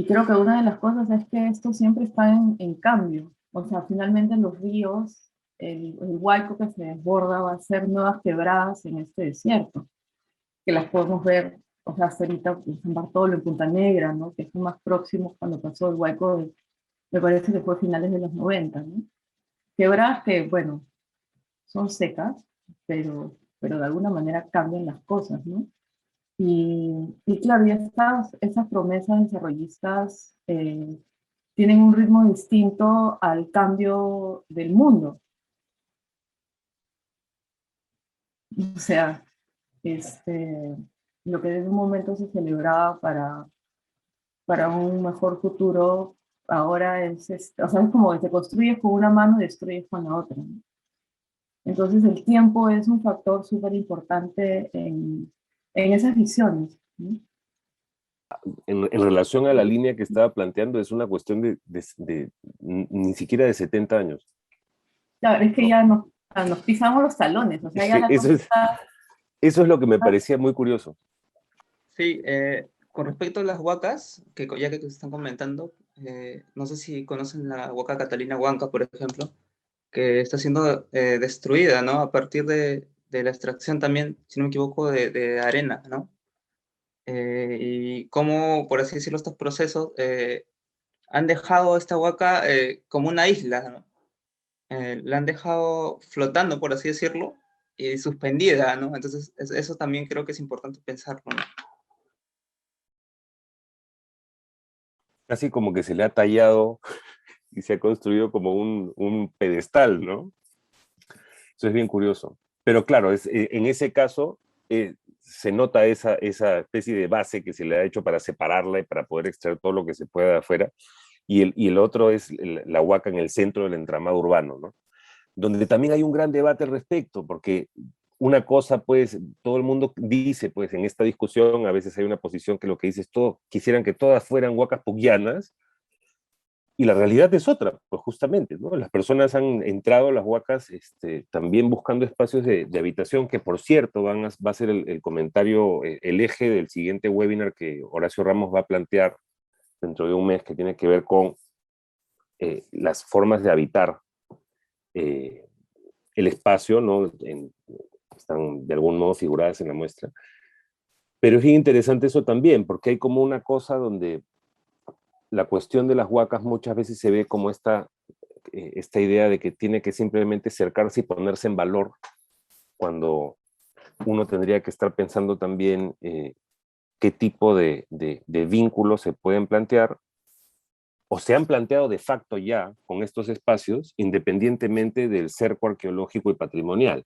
creo que una de las cosas es que esto siempre está en cambio. O sea, finalmente los ríos, el Huayco que se desborda va a ser nuevas quebradas en este desierto, que las podemos ver, o sea, hasta ahorita en San Bartolo, en Punta Negra, ¿no? Que es lo más próximo cuando pasó el Huayco, me parece que fue a finales de los 90, ¿no? Quebradas que, bueno, son secas, pero de alguna manera cambian las cosas, ¿no? Y claro, y esas promesas desarrollistas tienen un ritmo distinto al cambio del mundo. O sea, lo que en un momento se celebraba para un mejor futuro, ahora o sea, es como que te construyes con una mano y destruyes con la otra, ¿no? Entonces el tiempo es un factor súper importante en esas visiones, ¿no? En relación a la línea que estaba planteando, es una cuestión ni siquiera de 70 años. Claro, es que ya nos pisamos los talones, o sea, ya la cosa está... Eso es lo que me parecía muy curioso. Sí, con respecto a las huacas, ya que están comentando, no sé si conocen la huaca Catalina Huanca, por ejemplo, que está siendo destruida, ¿no? A partir de la extracción también, si no me equivoco, de arena, ¿no? Y cómo, por así decirlo, estos procesos han dejado esta huaca como una isla, ¿no? La han dejado flotando, por así decirlo, y suspendida, ¿no? Entonces, eso también creo que es importante pensarlo, ¿no? Casi como que se le ha tallado y se ha construido como un pedestal, ¿no? Eso es bien curioso. Pero claro, en ese caso se nota esa especie de base que se le ha hecho para separarla y para poder extraer todo lo que se pueda de afuera. Y el otro es la huaca en el centro del entramado urbano, ¿no? Donde también hay un gran debate al respecto, porque una cosa, pues, todo el mundo dice, pues, en esta discusión, a veces hay una posición que lo que dice es todo, quisieran que todas fueran huacas puglianas, y la realidad es otra, pues justamente, ¿no? Las personas han entrado a las huacas también buscando espacios de habitación, que por cierto va a ser el comentario, el eje del siguiente webinar que Horacio Ramos va a plantear dentro de un mes, que tiene que ver con las formas de habitar el espacio, ¿no? Están de algún modo figuradas en la muestra. Pero es bien interesante eso también, porque hay como una cosa donde la cuestión de las huacas muchas veces se ve como esta idea de que tiene que simplemente cercarse y ponerse en valor, cuando uno tendría que estar pensando también qué tipo de vínculos se pueden plantear o se han planteado de facto ya con estos espacios, independientemente del cerco arqueológico y patrimonial.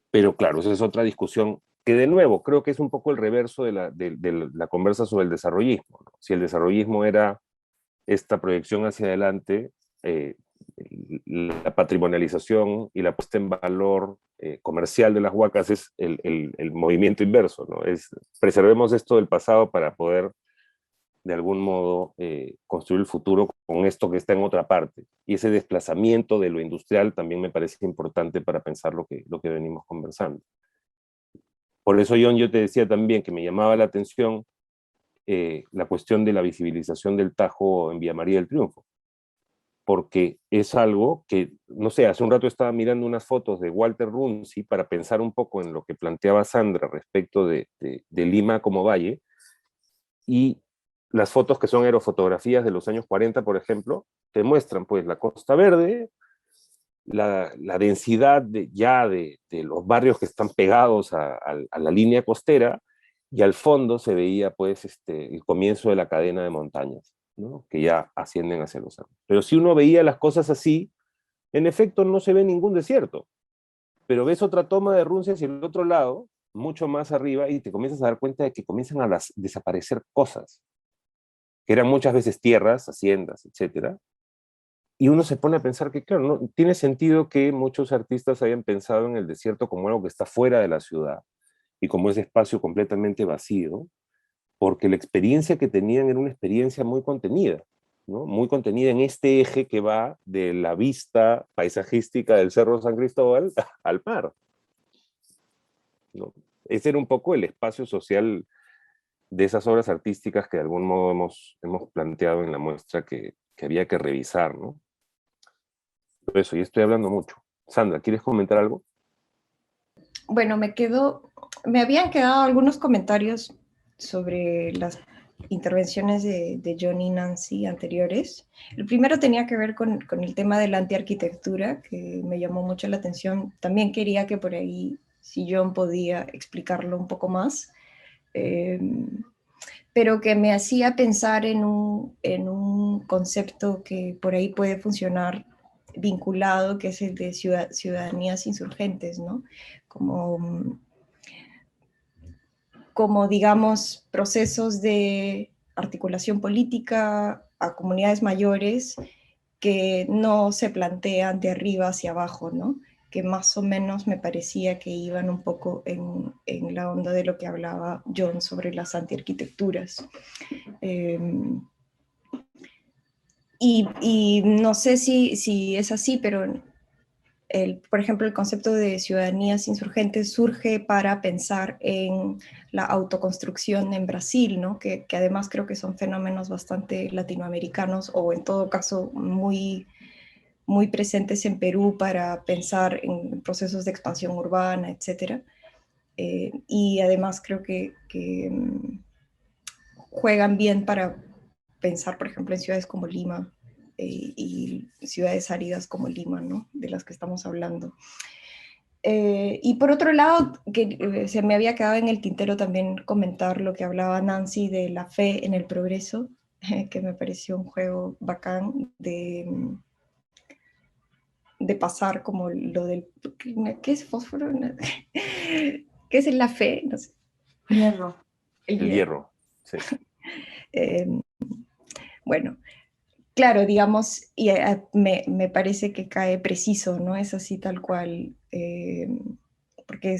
Pero claro, esa es otra discusión que de nuevo creo que es un poco el reverso de la conversa sobre el desarrollismo, ¿no? Si el desarrollismo era esta proyección hacia adelante, la patrimonialización y la puesta en valor comercial de las huacas es el movimiento inverso, ¿no? Preservemos esto del pasado para poder de algún modo construir el futuro con esto que está en otra parte. Y ese desplazamiento de lo industrial también me parece importante para pensar lo que venimos conversando. Por eso, John, yo te decía también que me llamaba la atención la cuestión de la visibilización del Tajo en Villa María del Triunfo, porque es algo que, no sé, hace un rato estaba mirando unas fotos de Walter Runzi para pensar un poco en lo que planteaba Sandra respecto de Lima como valle, y las fotos que son aerofotografías de los años 40, por ejemplo, te muestran pues la Costa Verde, la densidad de los barrios que están pegados a la línea costera, y al fondo se veía pues el comienzo de la cadena de montañas, ¿no? Que ya ascienden hacia los Andes. Pero si uno veía las cosas así, en efecto no se ve ningún desierto, pero ves otra toma de Runzi hacia el otro lado, mucho más arriba y te comienzas a dar cuenta de que comienzan a desaparecer cosas, que eran muchas veces tierras, haciendas, etcétera. Y uno se pone a pensar que, claro, no, tiene sentido que muchos artistas hayan pensado en el desierto como algo que está fuera de la ciudad y como ese espacio completamente vacío, porque la experiencia que tenían era una experiencia muy contenida, ¿no? Muy contenida en este eje que va de la vista paisajística del Cerro San Cristóbal al mar, ¿no? Ese era un poco el espacio social de esas obras artísticas que de algún modo hemos planteado en la muestra que había que revisar, ¿no? Por eso, y estoy hablando mucho. Sandra, ¿quieres comentar algo? Bueno, me habían quedado algunos comentarios sobre las intervenciones de John y Nancy anteriores. El primero tenía que ver con el tema de la antiarquitectura, que me llamó mucho la atención. También quería que por ahí, si John podía explicarlo un poco más, pero que me hacía pensar en un concepto que por ahí puede funcionar vinculado, que es el de ciudadanías insurgentes, ¿no? Como digamos, procesos de articulación política a comunidades mayores que no se plantean de arriba hacia abajo, ¿no? Que más o menos me parecía que iban un poco en la onda de lo que hablaba John sobre las antiarquitecturas. Y no sé si es así, pero por ejemplo, el concepto de ciudadanías insurgentes surge para pensar en la autoconstrucción en Brasil, ¿no? Que además creo que son fenómenos bastante latinoamericanos o en todo caso muy, muy presentes en Perú para pensar en procesos de expansión urbana, etc. Y además creo que juegan bien para pensar, por ejemplo, en ciudades como Lima y ciudades áridas como Lima, ¿no? De las que estamos hablando. Y por otro lado, que se me había quedado en el tintero también comentar lo que hablaba Nancy de la fe en el progreso, que me pareció un juego bacán de pasar como lo del... ¿Qué es fósforo? ¿Qué es la fe? No sé. Hierro. El hierro, sí. Bueno, claro, digamos, y me parece que cae preciso, ¿no? Es así tal cual, porque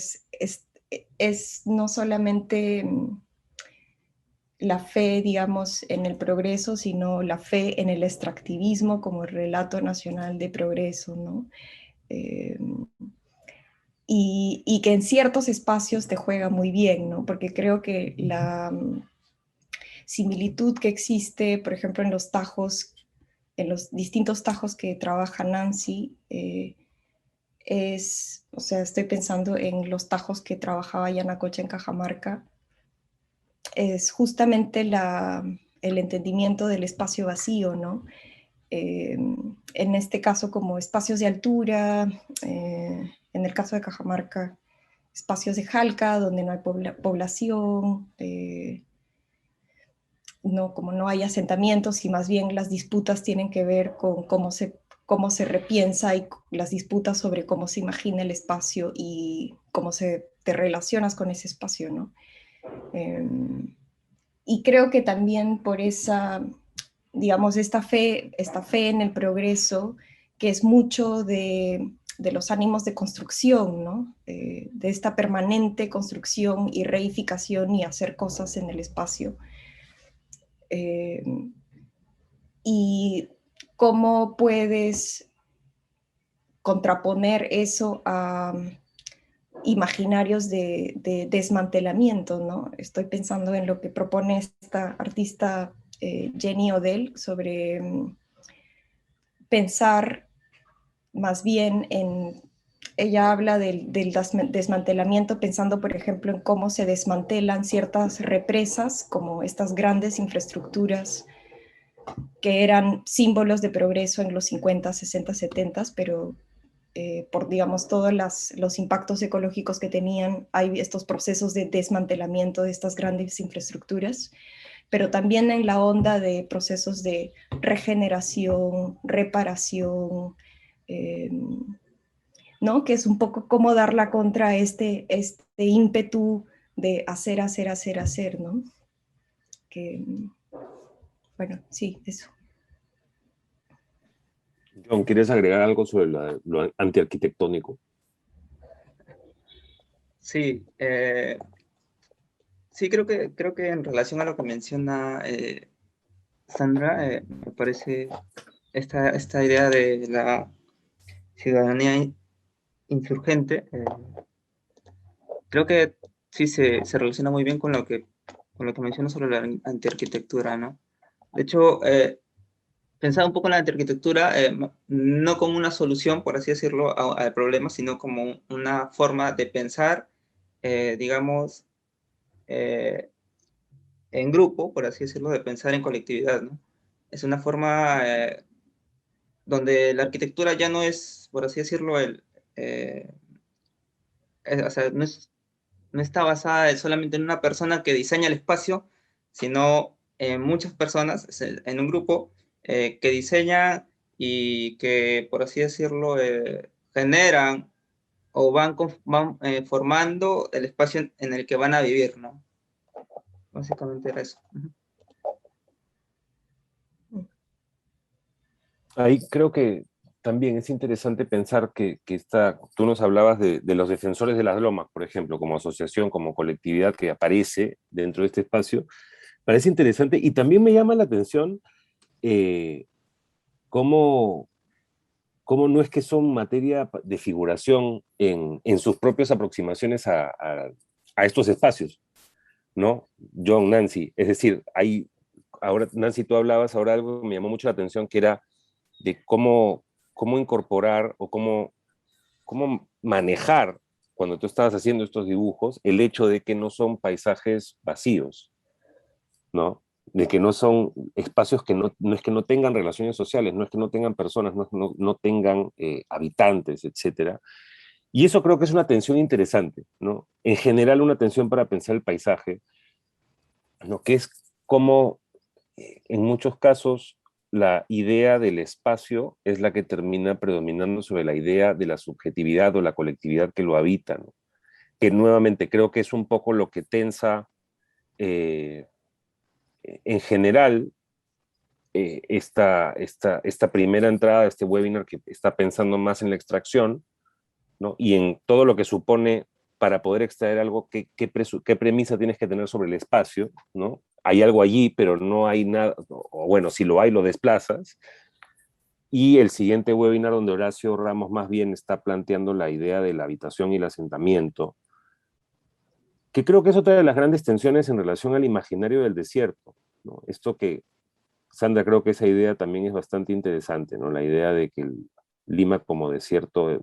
es no solamente la fe, digamos, en el progreso, sino la fe en el extractivismo como relato nacional de progreso, ¿no? Eh, y que en ciertos espacios te juega muy bien, ¿no? Porque creo que la similitud que existe, por ejemplo, en los tajos, en los distintos tajos que trabaja Nancy, o sea, estoy pensando en los tajos que trabajaba Yanacocha en Cajamarca, es justamente el entendimiento del espacio vacío, ¿no? En este caso como espacios de altura, en el caso de Cajamarca, espacios de Jalca, donde no hay población, no, como no hay asentamientos y más bien las disputas tienen que ver con cómo se repiensa y las disputas sobre cómo se imagina el espacio y cómo te relacionas con ese espacio, ¿no? Y creo que también por esa, digamos, esta fe en el progreso, que es mucho de los ánimos de construcción, ¿no? De esta permanente construcción y reificación y hacer cosas en el espacio. Y cómo puedes contraponer eso a imaginarios de desmantelamiento, ¿no? Estoy pensando en lo que propone esta artista Jenny Odell sobre pensar más bien en... Ella habla del desmantelamiento pensando, por ejemplo, en cómo se desmantelan ciertas represas, como estas grandes infraestructuras que eran símbolos de progreso en los 50, 60, 70, pero por, digamos, todos los impactos ecológicos que tenían, hay estos procesos de desmantelamiento de estas grandes infraestructuras, pero también en la onda de procesos de regeneración, reparación, ¿no? Que es un poco como darla contra este ímpetu de hacer, hacer, hacer, hacer, ¿no? Que, bueno, sí, eso. John, ¿quieres agregar algo sobre lo antiarquitectónico? Sí, sí, creo que en relación a lo que menciona Sandra, me parece esta idea de la ciudadanía insurgente, creo que sí se relaciona muy bien con lo que menciona sobre la antiarquitectura, ¿no? De hecho, pensaba un poco en la antiarquitectura, no como una solución, por así decirlo, al problema, sino como una forma de pensar, digamos, en grupo, por así decirlo, de pensar en colectividad, ¿no? Es una forma donde la arquitectura ya no es, por así decirlo, o sea, no está basada solamente en una persona que diseña el espacio, sino en muchas personas, en un grupo que diseña y que, por así decirlo, generan o van formando el espacio en el que van a vivir, ¿no? Básicamente era eso. Ahí creo que también es interesante pensar que tú nos hablabas de los defensores de las lomas, por ejemplo, como asociación, como colectividad que aparece dentro de este espacio. Parece interesante y también me llama la atención eh, cómo, cómo no es que son materia de figuración en sus propias aproximaciones a estos espacios, ¿no? John, Nancy, es decir, ahora, Nancy, tú hablabas ahora algo que me llamó mucho la atención, que era de cómo incorporar o cómo manejar, cuando tú estabas haciendo estos dibujos, el hecho de que no son paisajes vacíos, ¿no? De que no son espacios que no es que no tengan relaciones sociales, no es que no tengan personas, no tengan habitantes, etcétera. Y eso creo que es una tensión interesante, ¿no? En general, una tensión para pensar el paisaje, ¿no? Que es como en muchos casos la idea del espacio es la que termina predominando sobre la idea de la subjetividad o la colectividad que lo habita, ¿no? Que nuevamente creo que es un poco lo que tensa eh, en general esta primera entrada de este webinar que está pensando más en la extracción, ¿no? Y en todo lo que supone para poder extraer algo, qué premisa tienes que tener sobre el espacio, ¿no? Hay algo allí, pero no hay nada, o bueno, si lo hay, lo desplazas. Y el siguiente webinar donde Horacio Ramos más bien está planteando la idea de la habitación y el asentamiento, que creo que es otra de las grandes tensiones en relación al imaginario del desierto, ¿no? Esto que, Sandra, creo que esa idea también es bastante interesante, ¿no? La idea de que Lima como desierto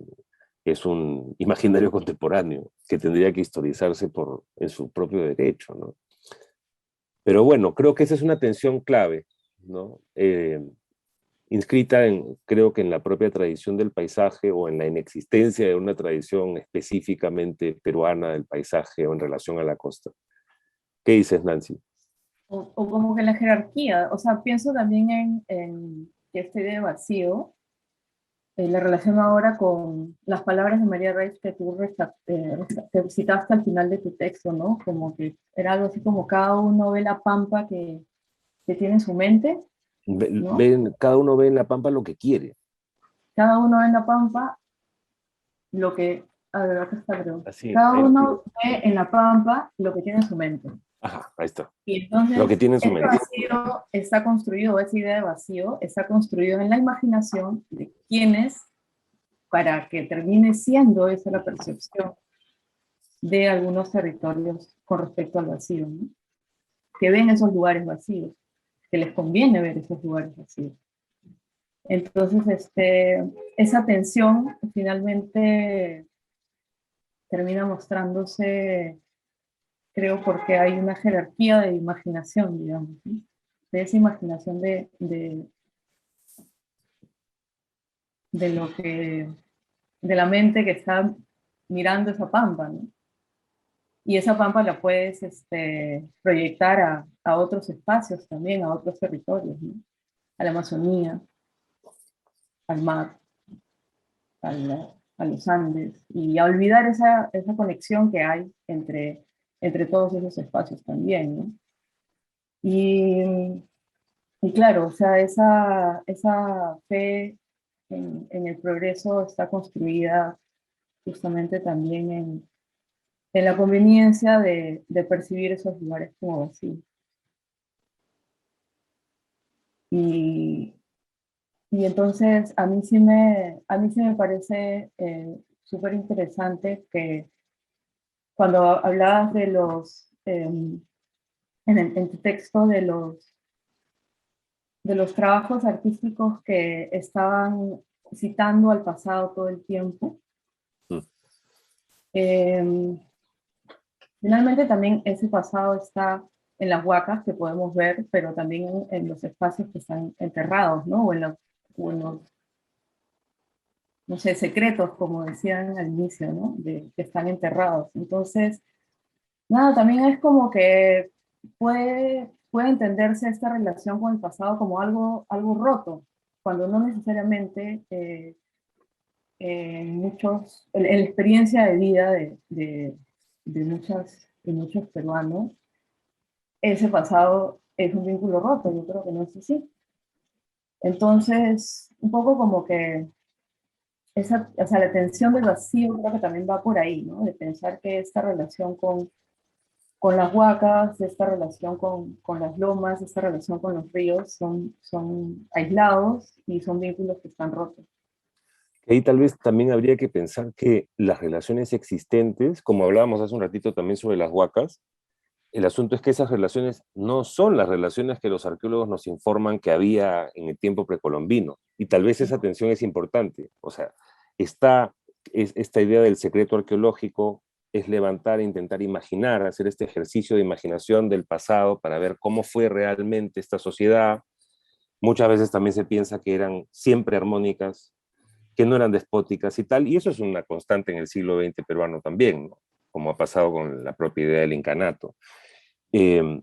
es un imaginario contemporáneo que tendría que historizarse en su propio derecho, ¿no? Pero bueno, creo que esa es una tensión clave, ¿no? Inscrita creo que en la propia tradición del paisaje o en la inexistencia de una tradición específicamente peruana del paisaje o en relación a la costa. ¿Qué dices, Nancy? O como que la jerarquía, o sea, pienso también en que este de vacío, la relación ahora con las palabras de María Reich que tú que citaste al final de tu texto, ¿no? Como que era algo así como cada uno ve la pampa que tiene en su mente, ¿no? Cada uno ve en la pampa lo que quiere. Cada uno ve en la pampa lo que, a ver, acá está, creo. Así es, Cada ahí lo tiene. uno ve en la pampa lo que tiene en su mente. Ajá, ahí está. Y Lo que entonces, tiene en su este mente. vacío está construido, esa idea de vacío, está construido en la imaginación de quienes, para que termine siendo esa la percepción de algunos territorios con respecto al vacío, ¿no? Que ven esos lugares vacíos, que les conviene ver esos lugares vacíos. Entonces, esa tensión finalmente termina mostrándose, creo, porque hay una jerarquía de imaginación, digamos, ¿no? De esa imaginación de lo que, de la mente que está mirando esa pampa, ¿no? Y esa pampa la puedes proyectar a otros espacios también, a otros territorios, ¿no? A la Amazonía, al mar, a a los Andes, y a olvidar esa conexión que hay entre todos esos espacios también, ¿no? Y, y claro, o sea, esa fe en el progreso está construida justamente también en la conveniencia de percibir esos lugares como vacíos. Y, y entonces a mí sí me parece súper interesante que cuando hablabas de en tu texto de los trabajos artísticos que estaban citando al pasado todo el tiempo, eh, finalmente también ese pasado está en las huacas que podemos ver, pero también en los espacios que están enterrados, ¿no? O en los, no sé, secretos, como decían al inicio, ¿no? Que están enterrados. Entonces, nada, también es como que puede entenderse esta relación con el pasado como algo roto, cuando no necesariamente en la experiencia de vida de muchos peruanos, ese pasado es un vínculo roto, yo creo que no es así. Entonces, un poco como que o sea, la tensión del vacío creo que también va por ahí, ¿no? De pensar que esta relación con las huacas, esta relación con las lomas, esta relación con los ríos son aislados y son vínculos que están rotos. Ahí tal vez también habría que pensar que las relaciones existentes, como hablábamos hace un ratito también sobre las huacas, el asunto es que esas relaciones no son las relaciones que los arqueólogos nos informan que había en el tiempo precolombino. Y tal vez esa tensión es importante. O sea, esta idea del secreto arqueológico es levantar e intentar imaginar, hacer este ejercicio de imaginación del pasado para ver cómo fue realmente esta sociedad. Muchas veces también se piensa que eran siempre armónicas, que no eran despóticas y tal, y eso es una constante en el siglo XX peruano también, ¿no? Como ha pasado con la propia idea del incanato. Eh,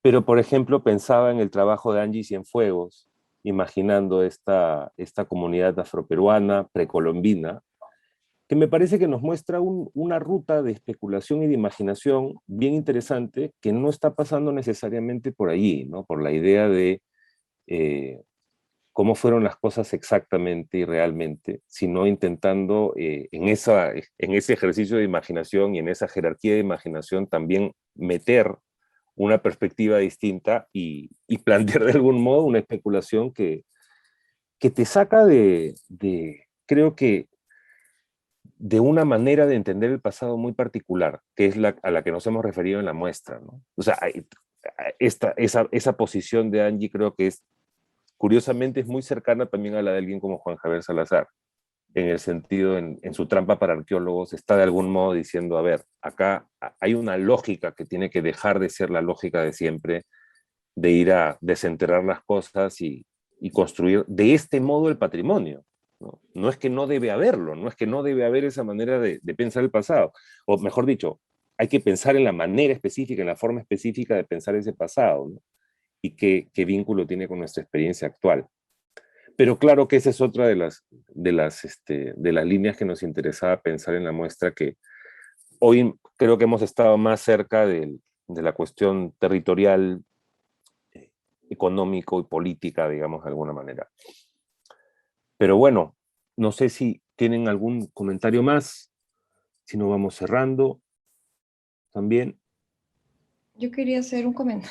pero, por ejemplo, pensaba en el trabajo de Angie Cienfuegos, imaginando esta comunidad afroperuana precolombina, que me parece que nos muestra una ruta de especulación y de imaginación bien interesante que no está pasando necesariamente por allí, ¿no? Por la idea de eh, cómo fueron las cosas exactamente y realmente, sino intentando en ese ejercicio de imaginación y en esa jerarquía de imaginación también meter una perspectiva distinta y plantear de algún modo una especulación que te saca creo que, de una manera de entender el pasado muy particular, que es a la que nos hemos referido en la muestra, ¿no? O sea, esa posición de Angie creo que curiosamente es muy cercana también a la de alguien como Juan Javier Salazar, en el sentido, en su trampa para arqueólogos, está de algún modo diciendo, a ver, acá hay una lógica que tiene que dejar de ser la lógica de siempre, de ir a desenterrar las cosas y construir de este modo el patrimonio. ¿No? No es que no debe haberlo, no es que no debe haber esa manera de pensar el pasado, o mejor dicho, hay que pensar en la manera específica, en la forma específica de pensar ese pasado, ¿no? Y qué vínculo tiene con nuestra experiencia actual. Pero claro que esa es otra de las líneas que nos interesaba pensar en la muestra, que hoy creo que hemos estado más cerca de la cuestión territorial, económico y política, digamos, de alguna manera. Pero bueno, no sé si tienen algún comentario más, si no vamos cerrando también. Yo quería hacer un Dale.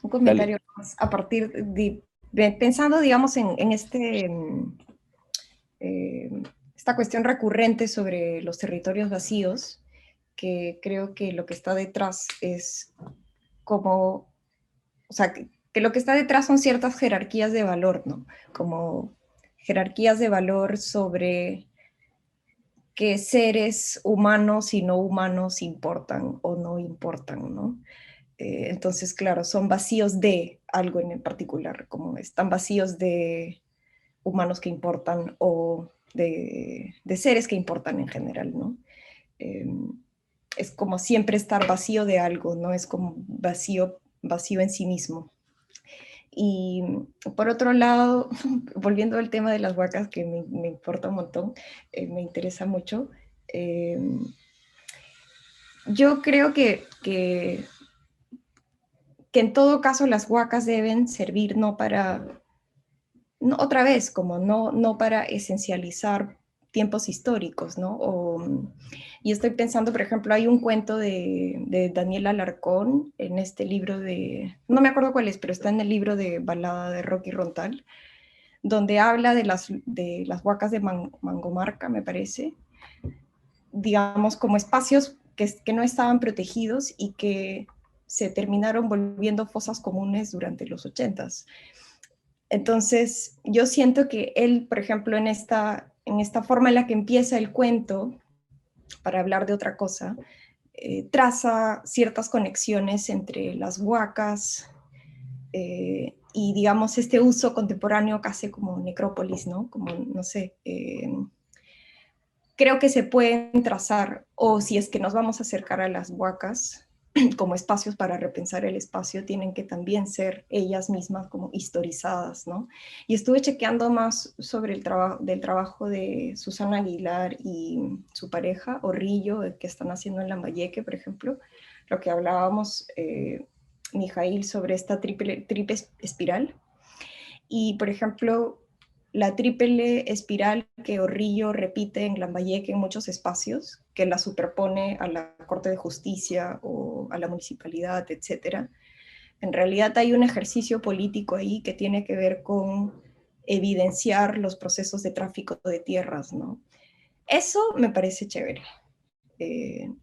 comentario más a partir pensando, digamos, en esta cuestión recurrente sobre los territorios vacíos, que creo que lo que está detrás es como, o sea, que lo que está detrás son ciertas jerarquías de valor, ¿no? Como jerarquías de valor sobre qué seres humanos y no humanos importan o no importan, ¿no? Entonces, claro, son vacíos de algo en particular, como están vacíos de humanos que importan o de seres que importan en general, ¿no? Eh, es como siempre estar vacío de algo, ¿no? Es como vacío en sí mismo. Y por otro lado, volviendo al tema de las huacas, que me importa un montón, me interesa mucho, yo creo que en todo caso las huacas deben servir no para, no, otra vez, como no para esencializar tiempos históricos, ¿no? Y estoy pensando, por ejemplo, hay un cuento de Daniel Alarcón en este libro no me acuerdo cuál es, pero está en el libro de Balada de Rocky Rontal, donde habla de las huacas de Mangomarca, me parece, digamos, como espacios que no estaban protegidos y que se terminaron volviendo fosas comunes durante los 80s. Entonces, yo siento que él, por ejemplo, en esta forma en la que empieza el cuento, para hablar de otra cosa, traza ciertas conexiones entre las huacas y, digamos, este uso contemporáneo casi como necrópolis, ¿no? Como, no sé, creo que se pueden trazar, o si es que nos vamos a acercar a las huacas, como espacios para repensar el espacio, tienen que también ser ellas mismas como historizadas, ¿no? Y estuve chequeando más sobre el trabajo de Susana Aguilar y su pareja, Orrillo, que están haciendo en Lambayeque, por ejemplo, lo que hablábamos, Mijail, sobre esta triple espiral. Y, por ejemplo, la triple espiral que Orrillo repite en Lambayeque en muchos espacios, que la superpone a la Corte de Justicia o a la municipalidad, etc. En realidad hay un ejercicio político ahí que tiene que ver con evidenciar los procesos de tráfico de tierras, ¿no? Eso me parece chévere.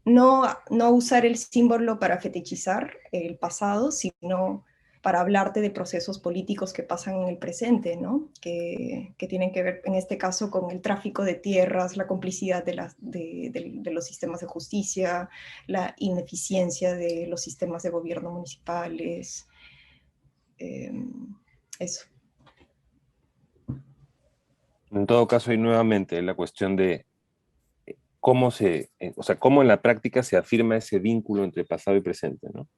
No usar el símbolo para fetichizar el pasado, sino para hablarte de procesos políticos que pasan en el presente, ¿no? Que tienen que ver, en este caso, con el tráfico de tierras, la complicidad de los sistemas de justicia, la ineficiencia de los sistemas de gobierno municipales. Eso. En todo caso, y nuevamente, la cuestión de cómo cómo en la práctica se afirma ese vínculo entre pasado y presente, ¿no?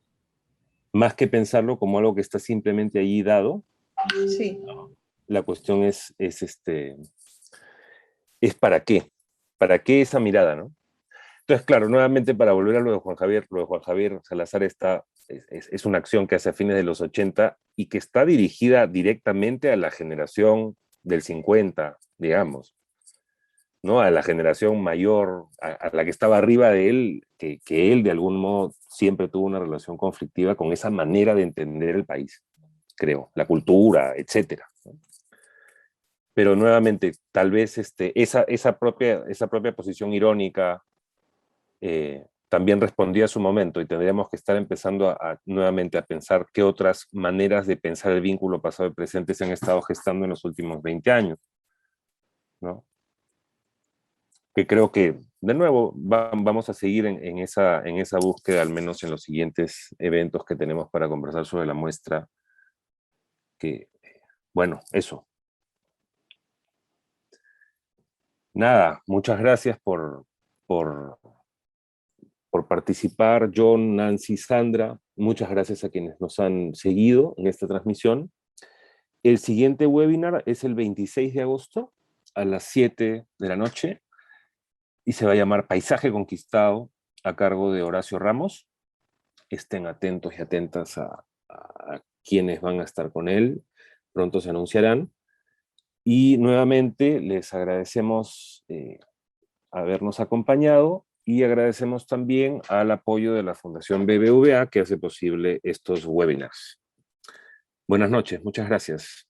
Más que pensarlo como algo que está simplemente allí dado, Sí. la cuestión es para qué esa mirada, ¿no? Entonces, claro, nuevamente para volver a lo de Juan Javier Salazar es una acción que hace a fines de los 80 y que está dirigida directamente a la generación del 50, digamos, ¿no? A la generación mayor, a la que estaba arriba de él, que él de algún modo siempre tuvo una relación conflictiva con esa manera de entender el país, creo, la cultura, etcétera, ¿no? Pero nuevamente, tal vez esa propia posición irónica también respondía a su momento y tendríamos que estar empezando nuevamente a pensar qué otras maneras de pensar el vínculo pasado y presente se han estado gestando en los últimos 20 años, ¿no? Que creo que, de nuevo, vamos a seguir en esa búsqueda, al menos en los siguientes eventos que tenemos para conversar sobre la muestra, que, bueno, eso. Nada, muchas gracias por participar, John, Nancy, Sandra. Muchas gracias a quienes nos han seguido en esta transmisión. El siguiente webinar es el 26 de agosto a las 7 de la noche y se va a llamar Paisaje Conquistado, a cargo de Horacio Ramos. Estén atentos y atentas a quienes van a estar con él. Pronto se anunciarán. Y nuevamente les agradecemos habernos acompañado y agradecemos también al apoyo de la Fundación BBVA que hace posible estos webinars. Buenas noches, muchas gracias.